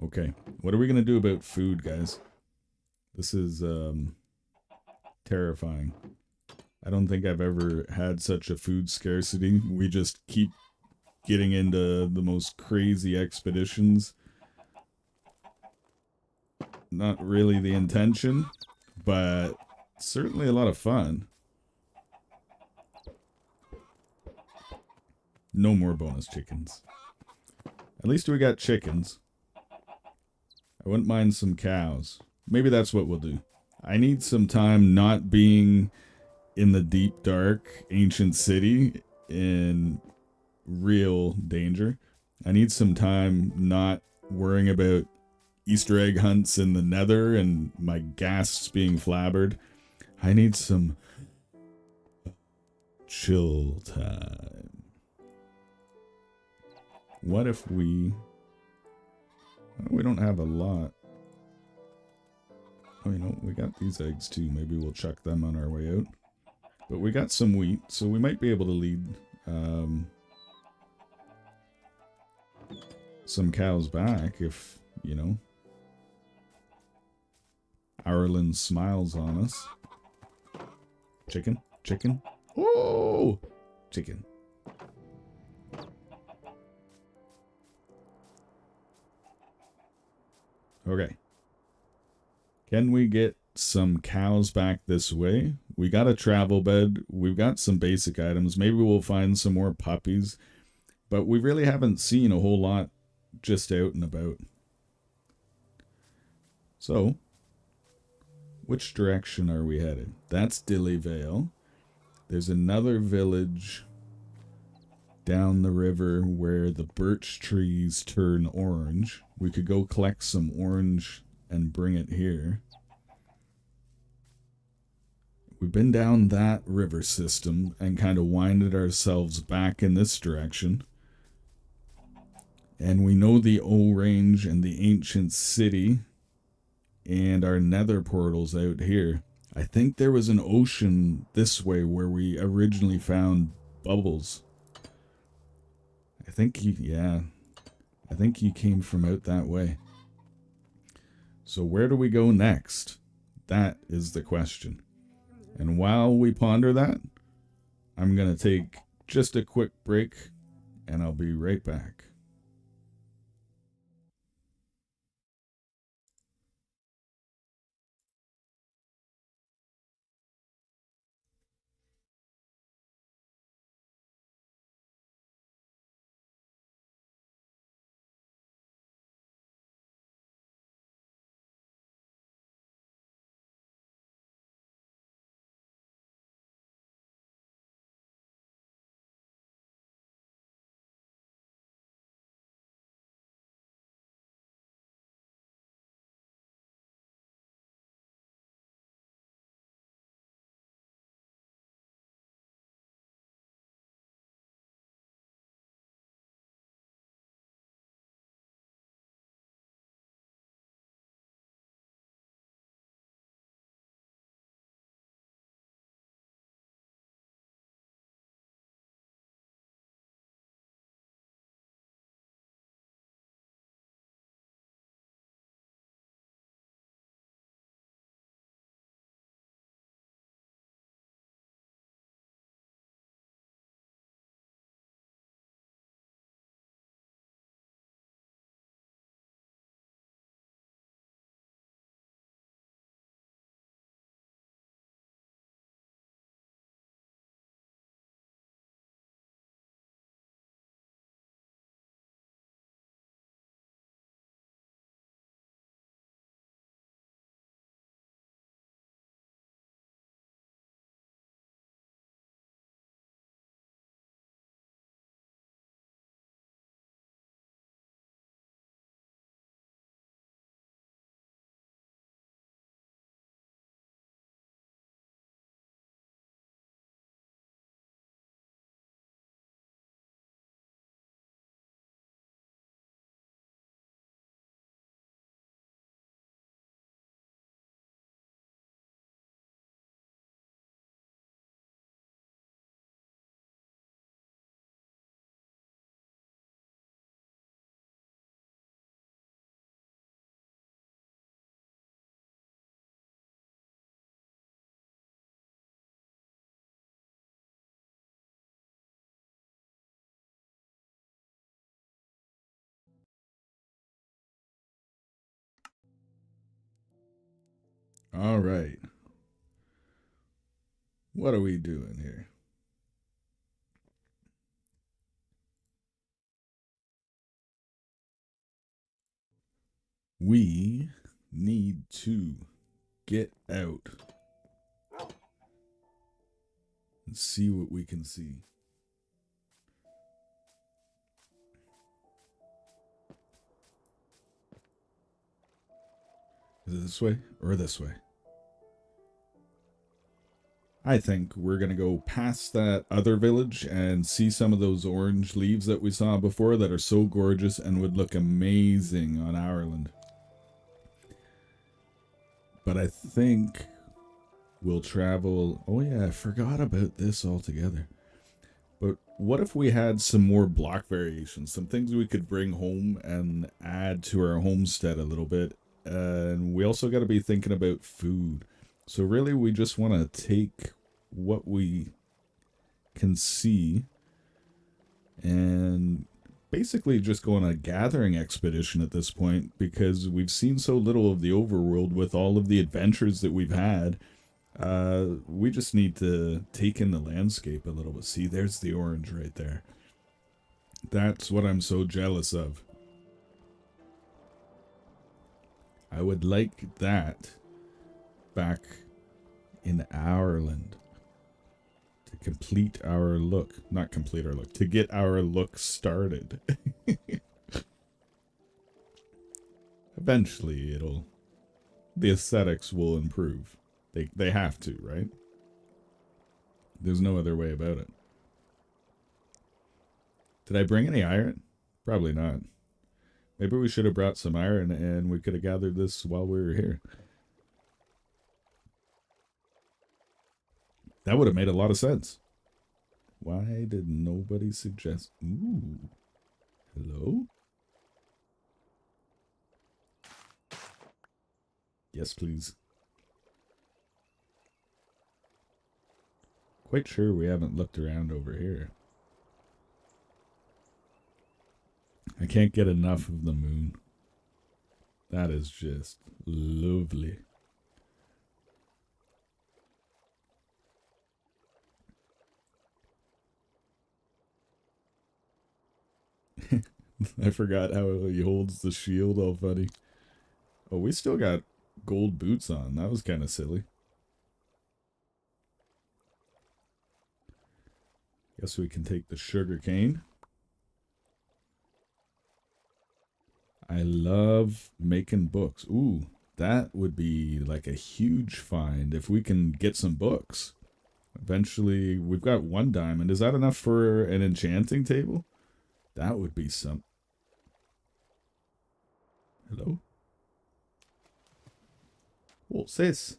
Okay, what are we going to do about food, guys? This is terrifying. I don't think I've ever had such a food scarcity. We just keep getting into the most crazy expeditions. Not really the intention, but certainly a lot of fun. No more bonus chickens. At least we got chickens. I wouldn't mind some cows. Maybe that's what we'll do. I need some time not being in the deep, dark, ancient city in real danger. I need some time not worrying about Easter egg hunts in the Nether and my ghasts being flabbered. I need some chill time. What if we... Well, we don't have a lot. Oh, you know, we got these eggs too. Maybe we'll chuck them on our way out. But we got some wheat, so we might be able to lead some cows back if, you know, Ourland smiles on us. Chicken, chicken. Oh, chicken. Okay. Can we get some cows back this way? We got a travel bed. We've got some basic items. Maybe we'll find some more puppies. But we really haven't seen a whole lot just out and about. So, which direction are we headed? That's Dillyvale. There's another village down the river where the birch trees turn orange. We could go collect some orange and bring it here. We've been down that river system and kind of winded ourselves back in this direction. And we know the O-Range and the ancient city and our nether portals out here. I think there was an ocean this way where we originally found bubbles. I think he came from out that way. So where do we go next? That is the question. And while we ponder that, I'm going to take just a quick break, and I'll be right back. All right. What are we doing here? We need to get out and see what we can see. Is it this way or this way? I think we're going to go past that other village and see some of those orange leaves that we saw before that are so gorgeous and would look amazing on Ourland. But I think we'll travel... Oh yeah, I forgot about this altogether. But what if we had some more block variations? Some things we could bring home and add to our homestead a little bit. And we also got to be thinking about food. So really we just want to take what we can see and basically just go on a gathering expedition at this point, because we've seen so little of the overworld with all of the adventures that we've had. We just need to take in the landscape a little bit. See, there's the orange right there. That's what I'm so jealous of. I would like that back in Ourland to complete our look. Not complete our look, to get our look started. Eventually the aesthetics will improve. They have to, right? There's no other way about it. Did I bring any iron? Probably not. Maybe we should have brought some iron and we could have gathered this while we were here. That would have made a lot of sense. Why did nobody suggest... Ooh. Hello? Yes, please. Quite sure we haven't looked around over here. I can't get enough of the moon. That is just lovely. I forgot how he holds the shield, all funny. Oh, we still got gold boots on. That was kind of silly. Guess we can take the sugar cane. I love making books. Ooh, that would be like a huge find if we can get some books. Eventually, we've got 1 diamond. Is that enough for an enchanting table? That would be some... Hello? What's this?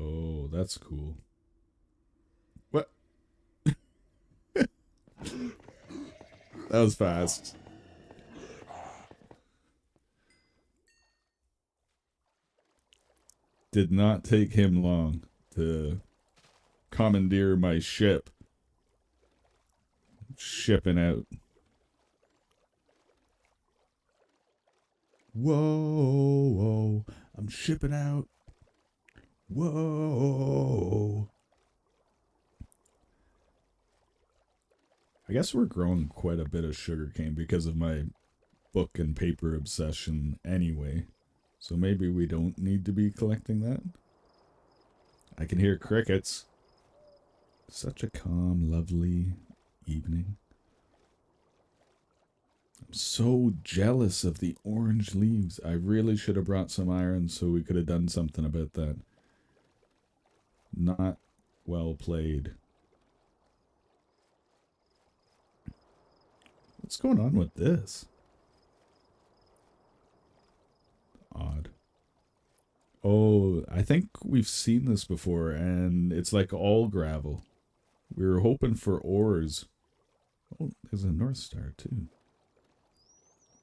Oh, that's cool. What? That was fast. Did not take him long to commandeer my ship. Shipping out. Whoa, whoa, I'm shipping out. Whoa. I guess we're growing quite a bit of sugarcane because of my book and paper obsession anyway. So maybe we don't need to be collecting that. I can hear crickets. Such a calm, lovely evening. I'm so jealous of the orange leaves. I really should have brought some iron so we could have done something about that. Not well played. What's going on with this? Odd. Oh, I think we've seen this before, and it's like all gravel. We were hoping for ores. Oh, there's a North Star, too.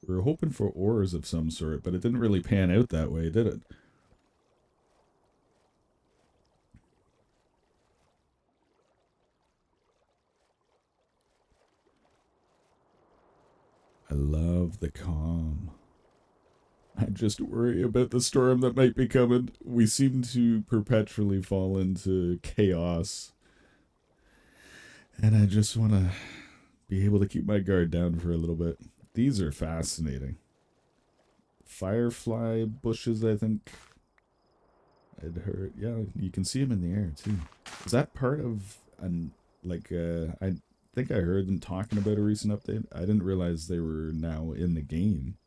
We were hoping for ores of some sort, but it didn't really pan out that way, did it? I love the calm. I just worry about the storm that might be coming. We seem to perpetually fall into chaos. And I just want to be able to keep my guard down for a little bit. These are fascinating. Firefly bushes, I think. I'd heard. Yeah, you can see them in the air, too. Is that part of I think I heard them talking about a recent update. I didn't realize they were now in the game.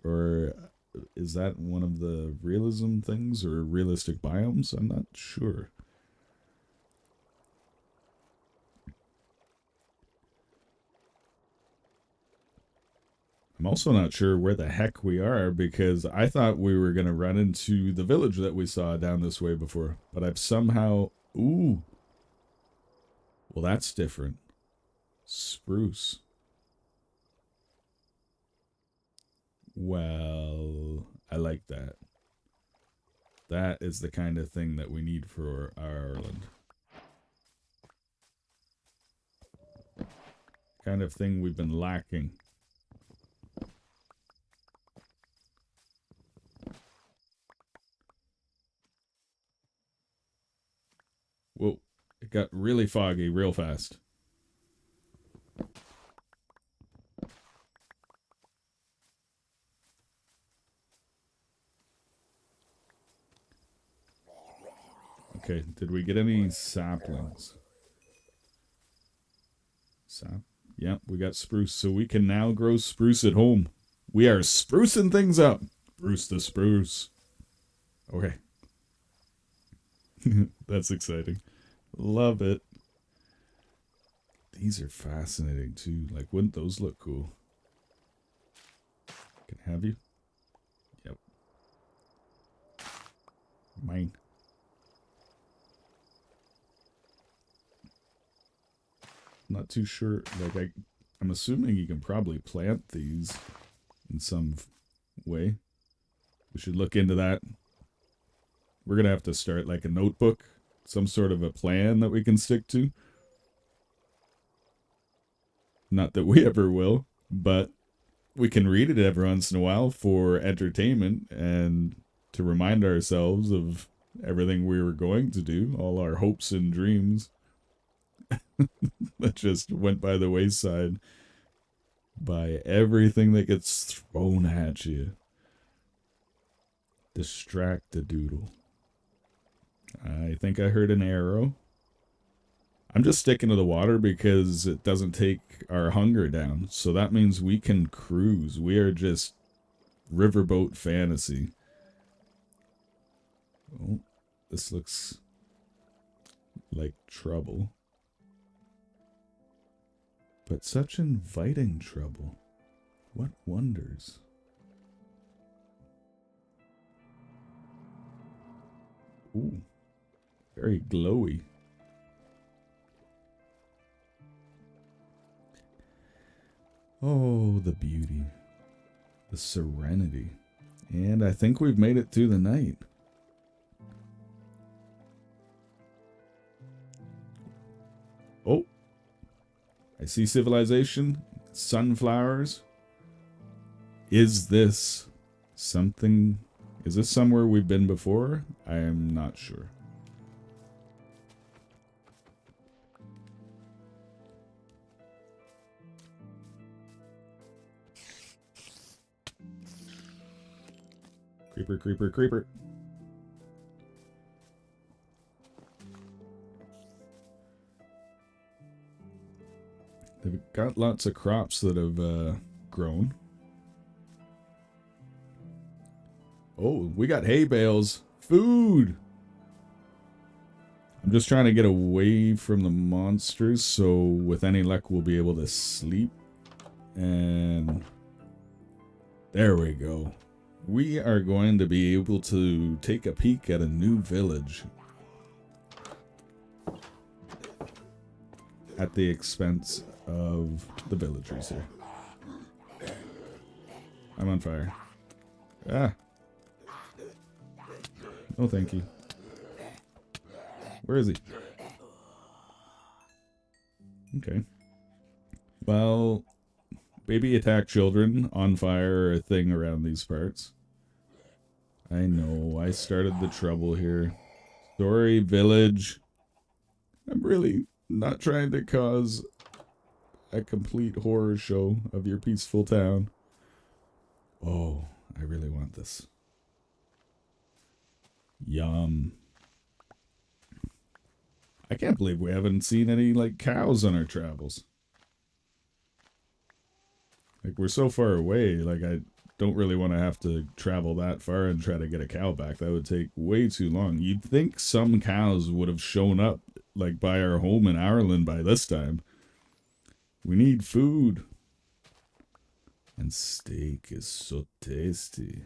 Or is that one of the realism things or realistic biomes? I'm not sure. I'm also not sure where the heck we are because I thought we were going to run into the village that we saw down this way before. But I've somehow... Ooh. Well, that's different. Spruce. Well, I like that. That is the kind of thing that we need for Ourland. Kind of thing we've been lacking. Whoa, it got really foggy real fast. Okay, did we get any saplings? Sap? Yep, we got spruce, so we can now grow spruce at home. We are sprucing things up. Bruce the spruce. Okay. That's exciting. Love it. These are fascinating too. Like, wouldn't those look cool? Can I have you? Yep. Mine. Not too sure. Like, I'm assuming you can probably plant these in some way. We should look into that. We're going to have to start like a notebook, some sort of a plan that we can stick to. Not that we ever will, but we can read it every once in a while for entertainment and to remind ourselves of everything we were going to do, all our hopes and dreams that just went by the wayside by everything that gets thrown at you. Distract the doodle. I think I heard an arrow. I'm just sticking to the water because it doesn't take our hunger down. So that means we can cruise. We are just riverboat fantasy. Oh, this looks like trouble. But such inviting trouble. What wonders? Ooh, very glowy. Oh, the beauty. The serenity. And I think we've made it through the night. Oh. I see civilization. Sunflowers. Is this something... Is this somewhere we've been before? I am not sure. Creeper, creeper, creeper. They've got lots of crops that have grown. Oh, we got hay bales. Food! I'm just trying to get away from the monsters, so with any luck we'll be able to sleep. And there we go. We are going to be able to take a peek at a new village. At the expense of the villagers here. I'm on fire. Ah! Oh, thank you. Where is he? Okay. Well, baby attack children on fire are a thing around these parts. I know, I started the trouble here. Sorry, village. I'm really not trying to cause a complete horror show of your peaceful town. Oh, I really want this. Yum. I can't believe we haven't seen any, like, cows on our travels. Like, we're so far away, like, I don't really want to have to travel that far and try to get a cow back. That would take way too long. You'd think some cows would have shown up, like, by our home in Ourland by this time. We need food. And steak is so tasty.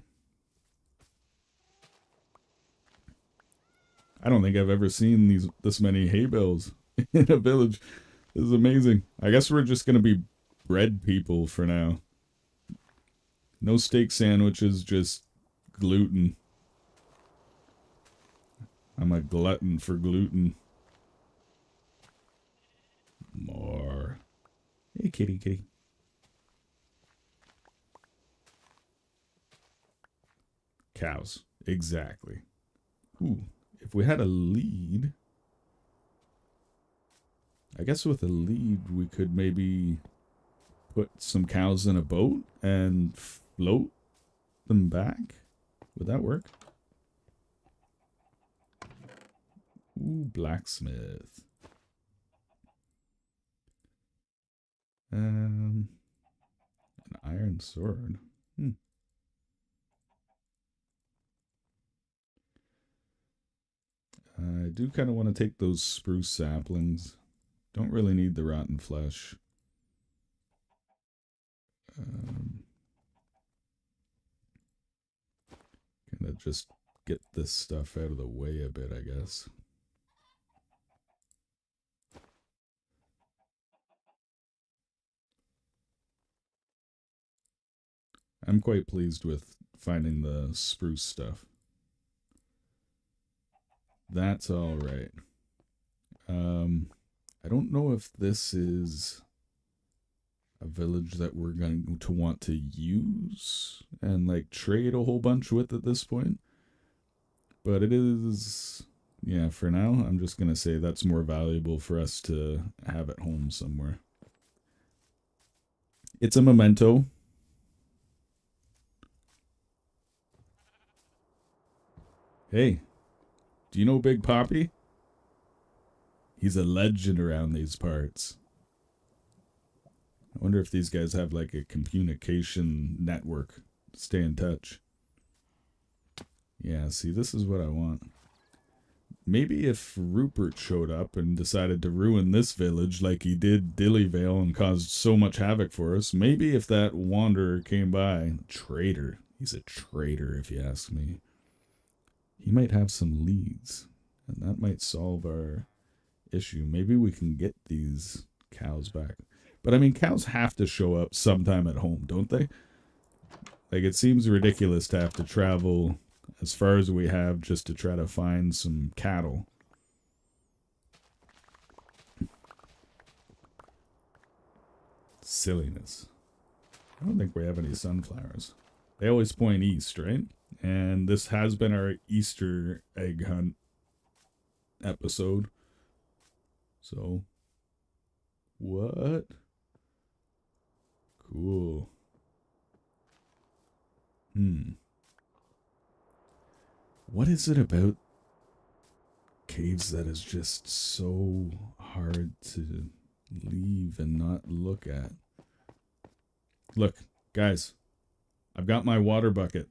I don't think I've ever seen this many hay bales in a village. This is amazing. I guess we're just going to be bread people for now. No steak sandwiches, just gluten. I'm a glutton for gluten. More. Hey, kitty, kitty. Cows. Exactly. Ooh. If we had a lead, I guess with a lead we could maybe put some cows in a boat and float them back. Would that work? Ooh, blacksmith. An iron sword. I do kind of want to take those spruce saplings. Don't really need the rotten flesh. Kind of just get this stuff out of the way a bit, I guess. I'm quite pleased with finding the spruce stuff. That's all right. I don't know if this is a village that we're going to want to use and like trade a whole bunch with at this point. But it is, yeah, for now, I'm just going to say that's more valuable for us to have at home somewhere. It's a memento. Hey, do you know Big Poppy? He's a legend around these parts. I wonder if these guys have like a communication network to stay in touch. Yeah, see, this is what I want. Maybe if Rupert showed up and decided to ruin this village like he did Dillyvale and caused so much havoc for us, maybe if that wanderer came by, traitor, he's a traitor if you ask me, he might have some leads, and that might solve our issue. Maybe we can get these cows back. But I mean, cows have to show up sometime at home, don't they? Like, it seems ridiculous to have to travel as far as we have just to try to find some cattle. Silliness. I don't think we have any sunflowers. They always point east, right? And this has been our Easter egg hunt episode. So, what? Cool. What is it about caves that is just so hard to leave and not look at? Look, guys, I've got my water bucket.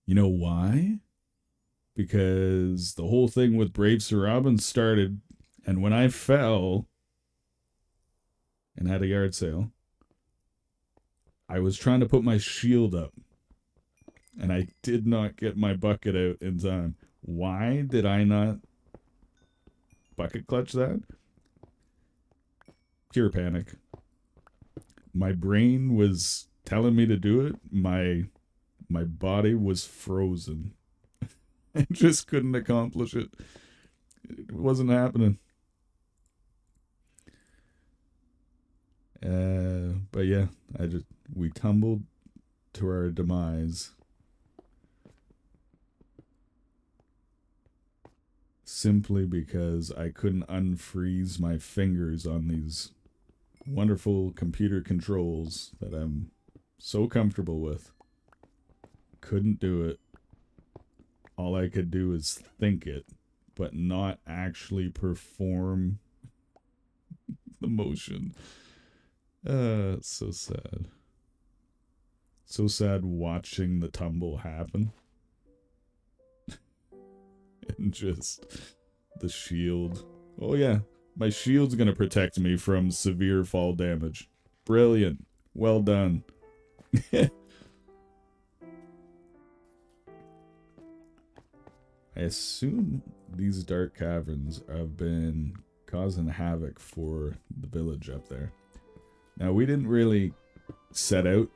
You know why? Because the whole thing with Brave Sir Robin started, and when I fell and had a yard sale, I was trying to put my shield up, and I did not get my bucket out in time. Why did I not bucket clutch that? Pure panic. My brain was telling me to do it. My body was frozen. I just couldn't accomplish it. It wasn't happening. But But yeah, we tumbled to our demise simply because I couldn't unfreeze my fingers on these wonderful computer controls that I'm so comfortable with. Couldn't do it. All I could do is think it, but not actually perform the motion. It's so sad. So sad watching the tumble happen. And just the shield. Oh yeah, my shield's gonna protect me from severe fall damage. Brilliant. Well done. I assume these dark caverns have been causing havoc for the village up there. Now, we didn't really set out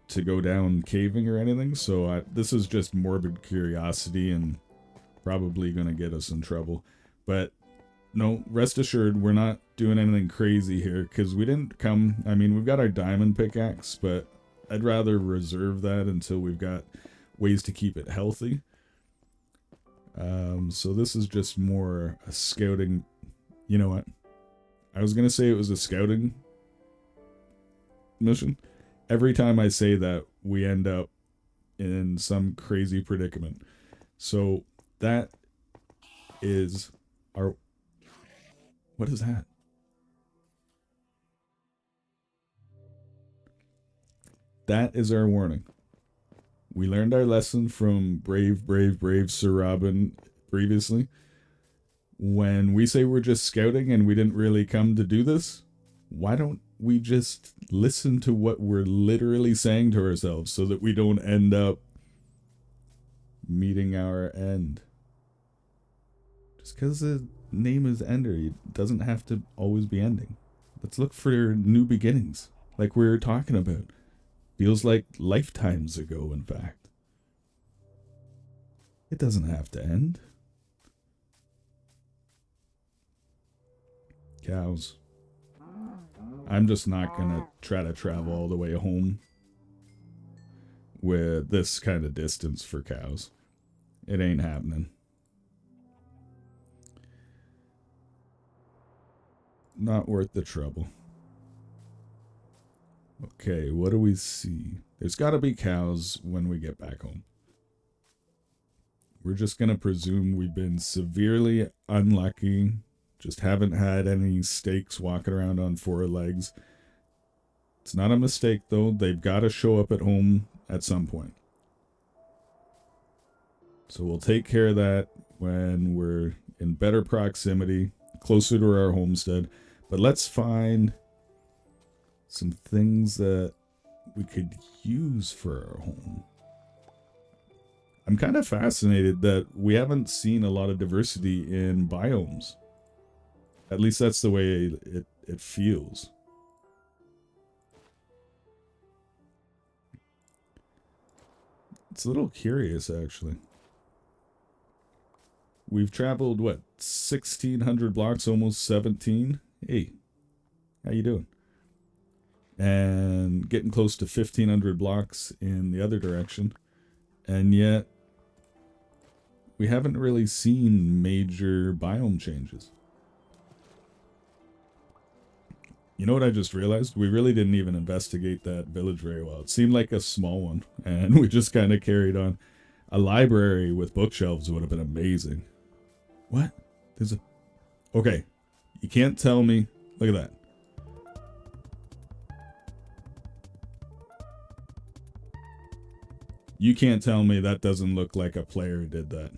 to go down caving or anything, so this is just morbid curiosity and probably going to get us in trouble. But no, rest assured, we're not doing anything crazy here, because we didn't come... I mean, we've got our diamond pickaxe, but I'd rather reserve that until we've got ways to keep it healthy. So this is just more a scouting... You know what? I was going to say it was a scouting mission. Every time I say that, we end up in some crazy predicament. So that is our... What is that? That is our warning. We learned our lesson from brave Sir Robin previously. When we say we're just scouting and we didn't really come to do this, why don't we just listen to what we're literally saying to ourselves so that we don't end up meeting our end? Just because the name is Eahnder, it doesn't have to always be ending. Let's look for new beginnings, like we were talking about. Feels like lifetimes ago, in fact. It doesn't have to end. Cows. I'm just not gonna try to travel all the way home with this kind of distance for cows. It ain't happening. Not worth the trouble. Okay, what do we see? There's gotta be cows when we get back home. We're just gonna presume we've been severely unlucky. Just haven't had any steaks walking around on 4 legs. It's not a mistake, though. They've got to show up at home at some point. So we'll take care of that when we're in better proximity, closer to our homestead. But let's find some things that we could use for our home. I'm kind of fascinated that we haven't seen a lot of diversity in biomes. At least that's the way it feels. It's a little curious, actually. We've traveled, what, 1,600 blocks, almost 17? Hey, how you doing? And getting close to 1,500 blocks in the other direction. And yet, we haven't really seen major biome changes. You know what I just realized? We really didn't even investigate that village very well. It seemed like a small one, and we just kind of carried on. A library with bookshelves would have been amazing. What? There's a... Okay. You can't tell me... Look at that. You can't tell me that doesn't look like a player did that.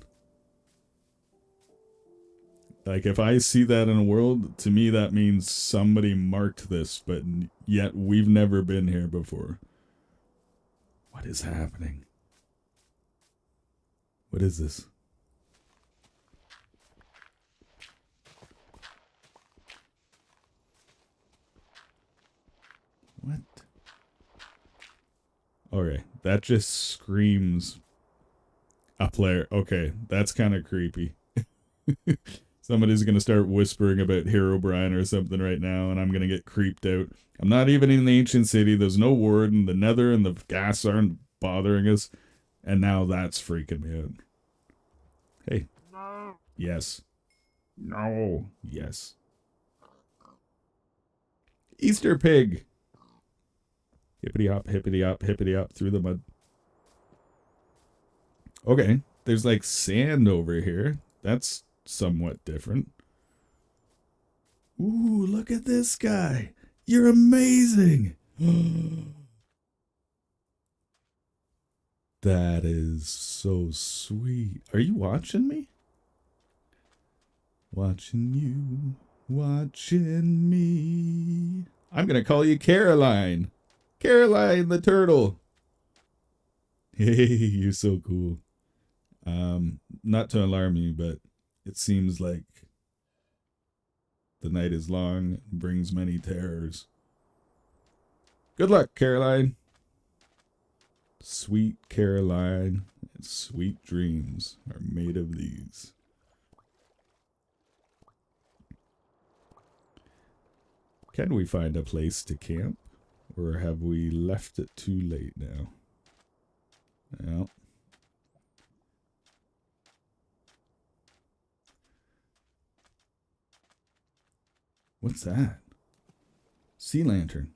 Like, if I see that in a world, to me that means somebody marked this, but yet we've never been here before. What is happening? What is this? What? Okay, that just screams a player. Okay, that's kind of creepy. Somebody's going to start whispering about Herobrine or something right now, and I'm going to get creeped out. I'm not even in the ancient city. There's no warden. The Nether and the gas aren't bothering us. And now that's freaking me out. Hey. No. Yes. No. Yes. Easter pig. Hippity hop, hippity hop, hippity hop through the mud. Okay. There's like sand over here. That's somewhat different. Ooh, look at this guy. You're amazing. That is so sweet. Are you watching me? Watching you, watching me. I'm going to call you Caroline. Caroline the turtle. Hey, you're so cool. Not to alarm you, but it seems like the night is long and brings many terrors. Good luck, Caroline. Sweet Caroline and sweet dreams are made of these. Can we find a place to camp? Or have we left it too late now? Well. What's that? Sea lantern.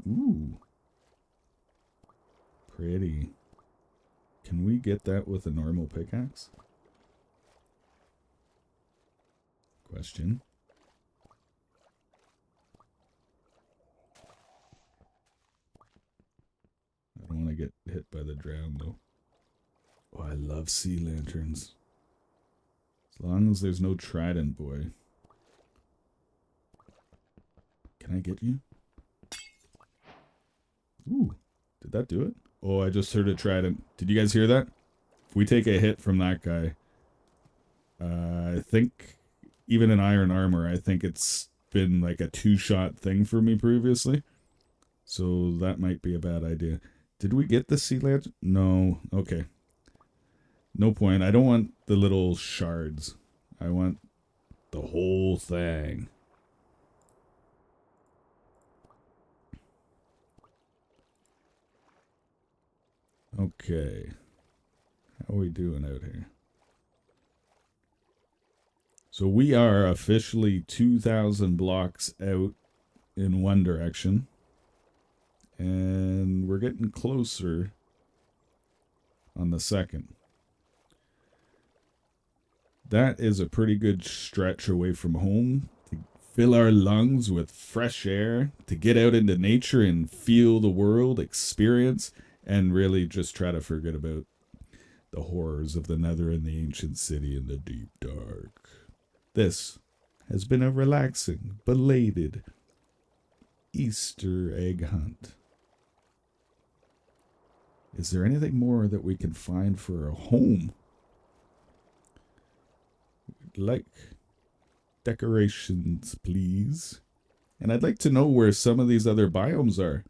Ooh. Pretty. Can we get that with a normal pickaxe? Question. I don't want to get hit by the drown though. Oh, I love sea lanterns. As long as there's no trident, boy. Can I get you? Ooh, did that do it? Oh, I just heard a trident. Did you guys hear that? If we take a hit from that guy, I think even in iron armor, I think it's been like a 2-shot thing for me previously. So that might be a bad idea. Did we get the sea lantern? No. Okay. No point. I don't want the little shards. I want the whole thing. Okay. How are we doing out here? So we are officially 2,000 blocks out in one direction. And we're getting closer on the second. That is a pretty good stretch away from home to fill our lungs with fresh air, to get out into nature and feel the world, experience, and really just try to forget about the horrors of the Nether and the ancient city in the deep dark. This has been a relaxing, belated Easter egg hunt. Is there anything more that we can find for a home? We'd like decorations, please. And I'd like to know where some of these other biomes are.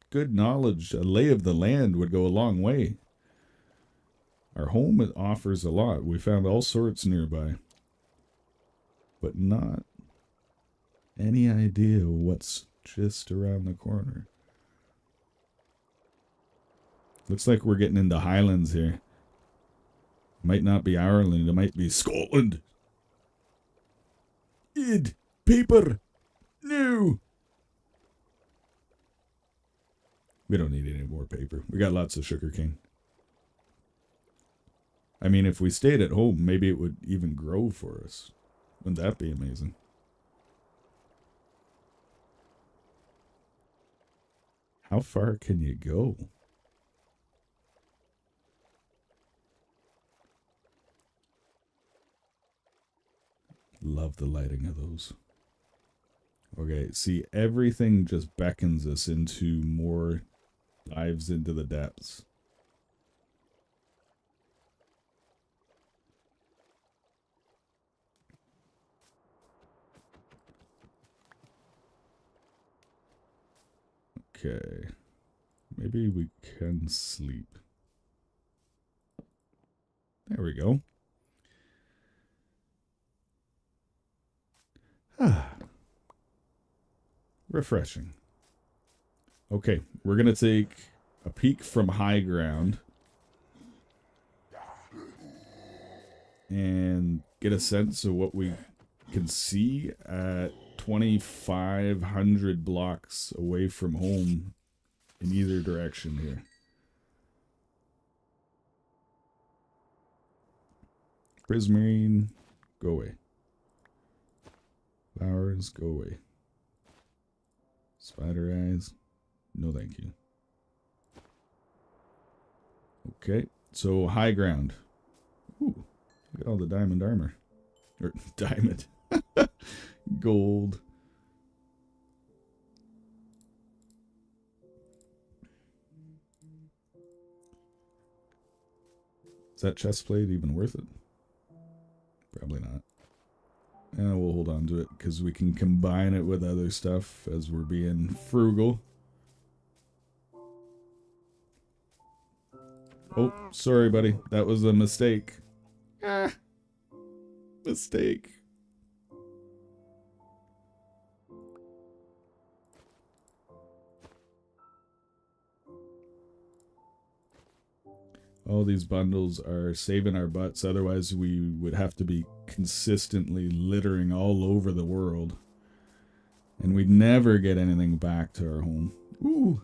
Good knowledge, a lay of the land would go a long way. Our home offers a lot. We found all sorts nearby. But not any idea what's just around the corner. Looks like we're getting into Highlands here. Might not be Ireland, it might be Scotland. Id, paper, no. We don't need any more paper. We got lots of sugarcane. I mean, if we stayed at home, maybe it would even grow for us. Wouldn't that be amazing? How far can you go? Love the lighting of those. Okay, see, everything just beckons us into more dives into the depths. Okay. Maybe we can sleep. There we go. Refreshing. Okay, we're going to take a peek from high ground and get a sense of what we can see at 2,500 blocks away from home in either direction here. Prismarine, go away. Flowers, go away. Spider eyes, no thank you. Okay, so high ground. Ooh, look at all the diamond armor. Or diamond. Gold. Is that chest plate even worth it? Probably not. We'll hold on to it because we can combine it with other stuff as we're being frugal. Oh, sorry, buddy. That was a mistake. Mistake. All these bundles are saving our butts, otherwise we would have to be consistently littering all over the world. And we'd never get anything back to our home. Ooh,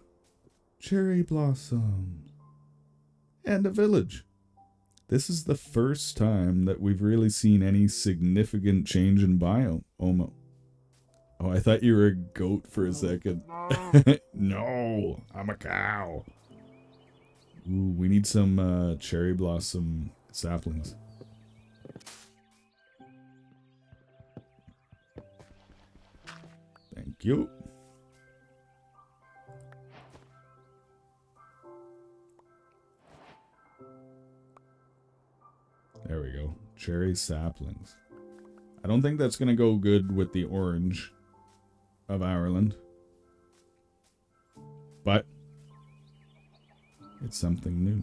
cherry blossoms. And a village. This is the first time that we've really seen any significant change in biome. Oh, I thought you were a goat for a second. No, I'm a cow. Ooh, we need some cherry blossom saplings. Thank you. There we go. Cherry saplings. I don't think that's going to go good with the orange of Ourland. But it's something new.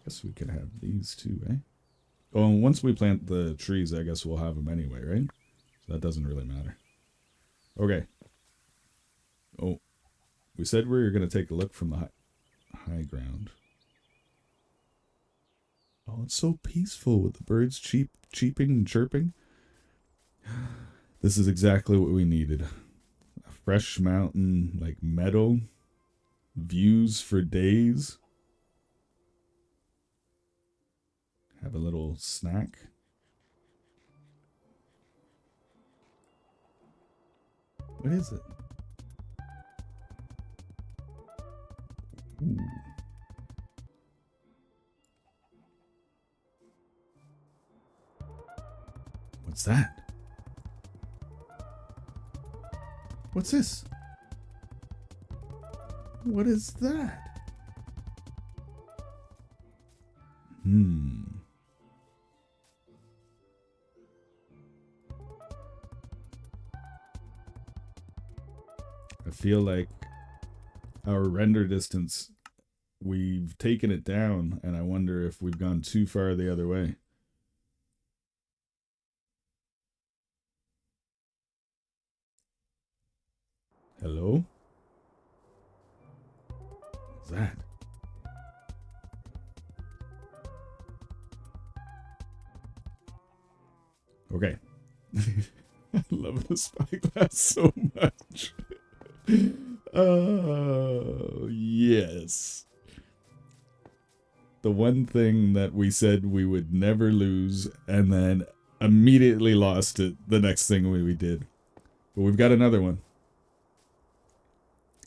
Guess we could have these too, eh? Oh, and once we plant the trees, I guess we'll have them anyway, right? So that doesn't really matter. Okay. Oh, we said we were going to take a look from the high ground. Oh, it's so peaceful with the birds cheeping and chirping. This is exactly what we needed. A fresh mountain, like meadow, views for days. Have a little snack. What is it? Ooh. What's that? What's this? What is that? I feel like our render distance, we've taken it down, and I wonder if we've gone too far the other way. Hello? What's that? Okay. I love the spyglass so much. Oh, yes. The one thing that we said we would never lose, and then immediately lost it the next thing we did. But we've got another one.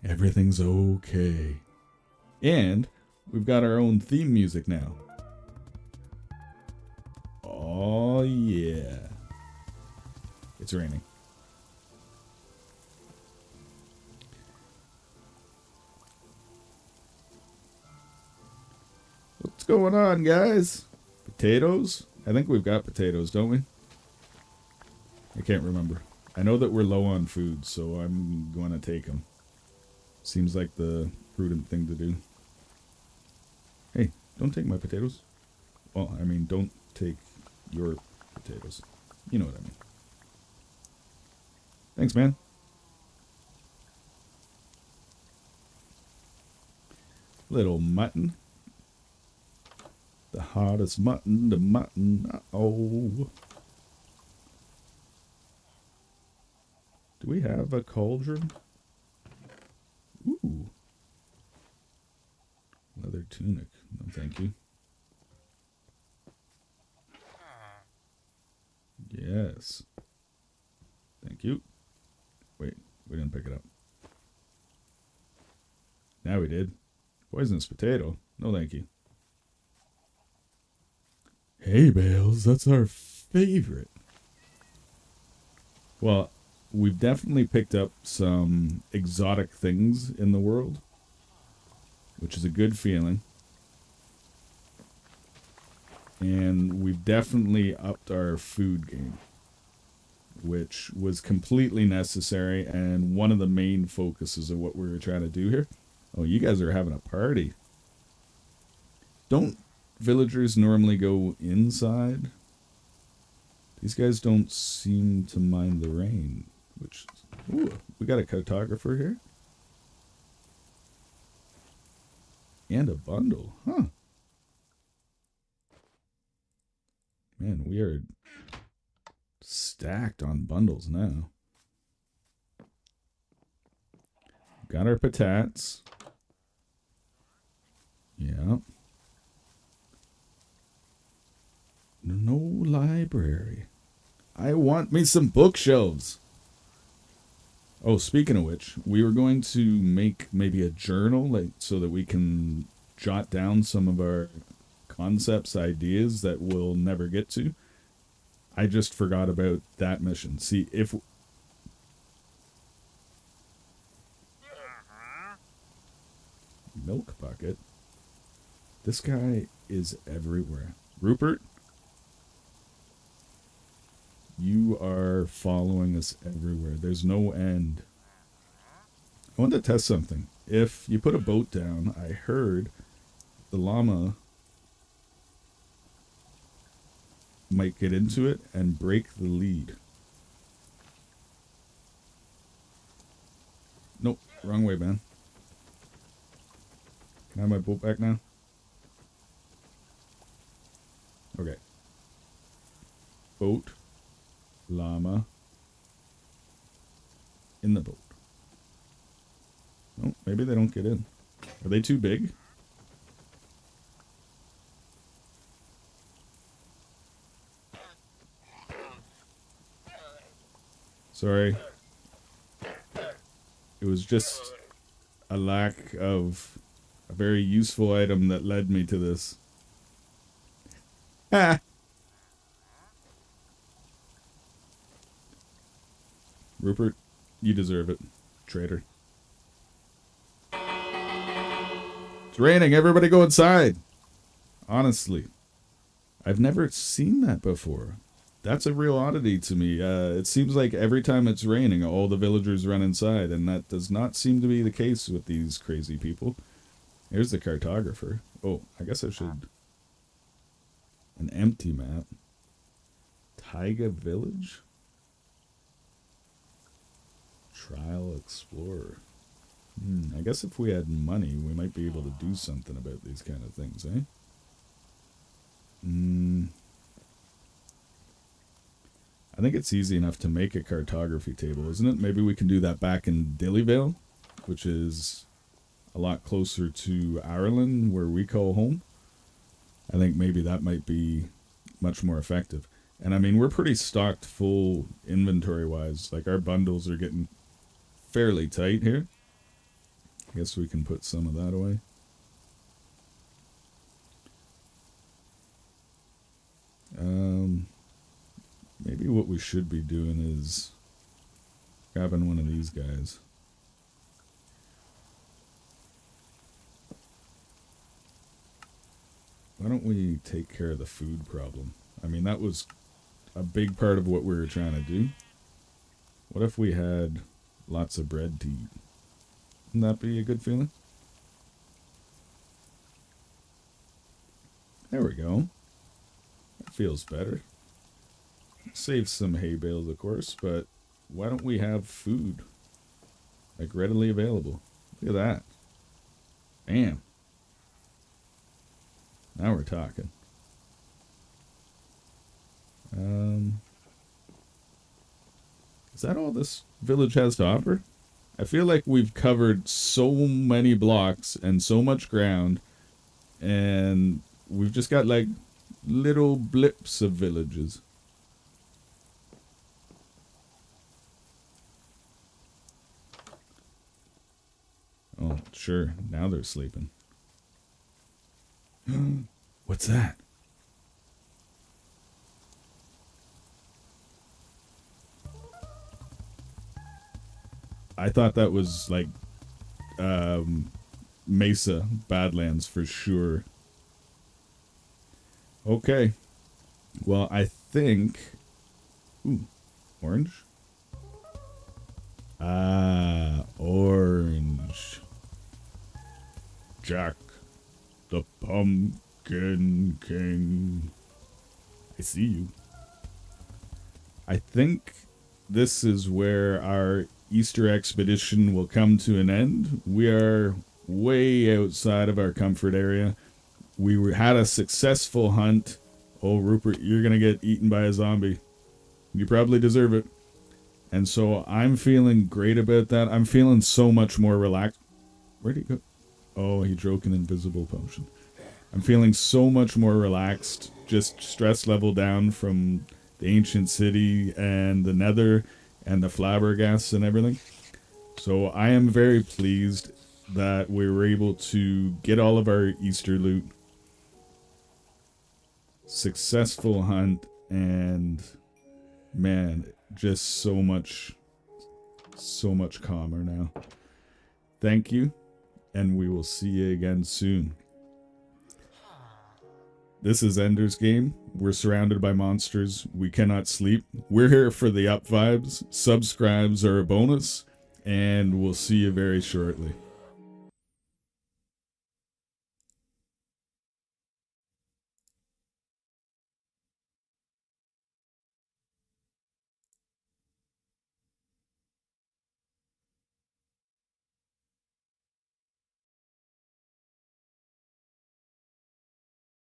Everything's okay. And we've got our own theme music now. Oh, yeah. It's raining. What's going on, guys? Potatoes? I think we've got potatoes, don't we? I can't remember. I know that we're low on food, so I'm going to take them. Seems like the prudent thing to do. Hey, don't take my potatoes. Well, I mean, don't take your potatoes. You know what I mean. Thanks, man. Little mutton. The hottest mutton, the mutton. Uh-oh. Do we have a cauldron? Ooh. Leather tunic. No, thank you. Yes. Thank you. Wait, we didn't pick it up. Now we did. Poisonous potato. No, thank you. Hay bales, that's our favorite. Well, we've definitely picked up some exotic things in the world, which is a good feeling. And we've definitely upped our food game, which was completely necessary and one of the main focuses of what we were trying to do here. Oh, you guys are having a party. Don't villagers normally go inside? These guys don't seem to mind the rain, which... Ooh, we got a cartographer here. And a bundle, huh? Man, we are stacked on bundles now. Got our patats. Yeah. No library. I want me some bookshelves. Oh, speaking of which, we were going to make maybe a journal, like, so that we can jot down some of our concepts, ideas that we'll never get to. I just forgot about that mission. See, if... Milk bucket? This guy is everywhere. Rupert? You are following us everywhere. There's no end. I want to test something. If you put a boat down, I heard the llama might get into it and break the lead. Nope, wrong way, man. Can I have my boat back now? Okay. Boat. Llama. In the boat. Oh, maybe they don't get in. Are they too big? Sorry. It was just a lack of a very useful item that led me to this. Ah! Rupert, you deserve it. Traitor. It's raining. Everybody go inside. Honestly. I've never seen that before. That's a real oddity to me. It seems like every time it's raining, all the villagers run inside, and that does not seem to be the case with these crazy people. Here's the cartographer. Oh, I guess I should... An empty map. Taiga Village? Trial Explorer. I guess if we had money, we might be able to do something about these kind of things, eh? I think it's easy enough to make a cartography table, isn't it? Maybe we can do that back in Dillyvale, which is a lot closer to Ourland, where we call home. I think maybe that might be much more effective. And I mean, we're pretty stocked full inventory-wise. Like, our bundles are getting fairly tight here. I guess we can put some of that away. Maybe what we should be doing is grabbing one of these guys. Why don't we take care of the food problem? I mean, that was a big part of what we were trying to do. What if we had lots of bread to eat? Wouldn't that be a good feeling? There we go. That feels better. Save some hay bales, of course, but why don't we have food? Like, readily available. Look at that. Bam. Now we're talking. Is that all this village has to offer? I feel like we've covered so many blocks and so much ground, and we've just got like little blips of villages. Oh, sure. Now they're sleeping. What's that? I thought that was like Mesa Badlands for sure. Okay. Well, I think... Ooh, orange? Ah, orange. Jack, the Pumpkin King. I see you. I think this is where our Easter expedition will come to an end. We are way outside of our comfort area. We had a successful hunt. Oh, Rupert, you're going to get eaten by a zombie. You probably deserve it. And so I'm feeling great about that. I'm feeling so much more relaxed. Where'd he go? Oh, he drank an invisible potion. I'm feeling so much more relaxed. Just stress level down from the ancient city and the Nether and the FlabberGhasts and everything. So I am very pleased that we were able to get all of our Easter loot. Successful hunt, and man, just so much calmer now. Thank you, and we will see you again soon. This is Ender's Game. We're surrounded by monsters. We cannot sleep. We're here for the up vibes. Subscribes are a bonus, and we'll see you very shortly.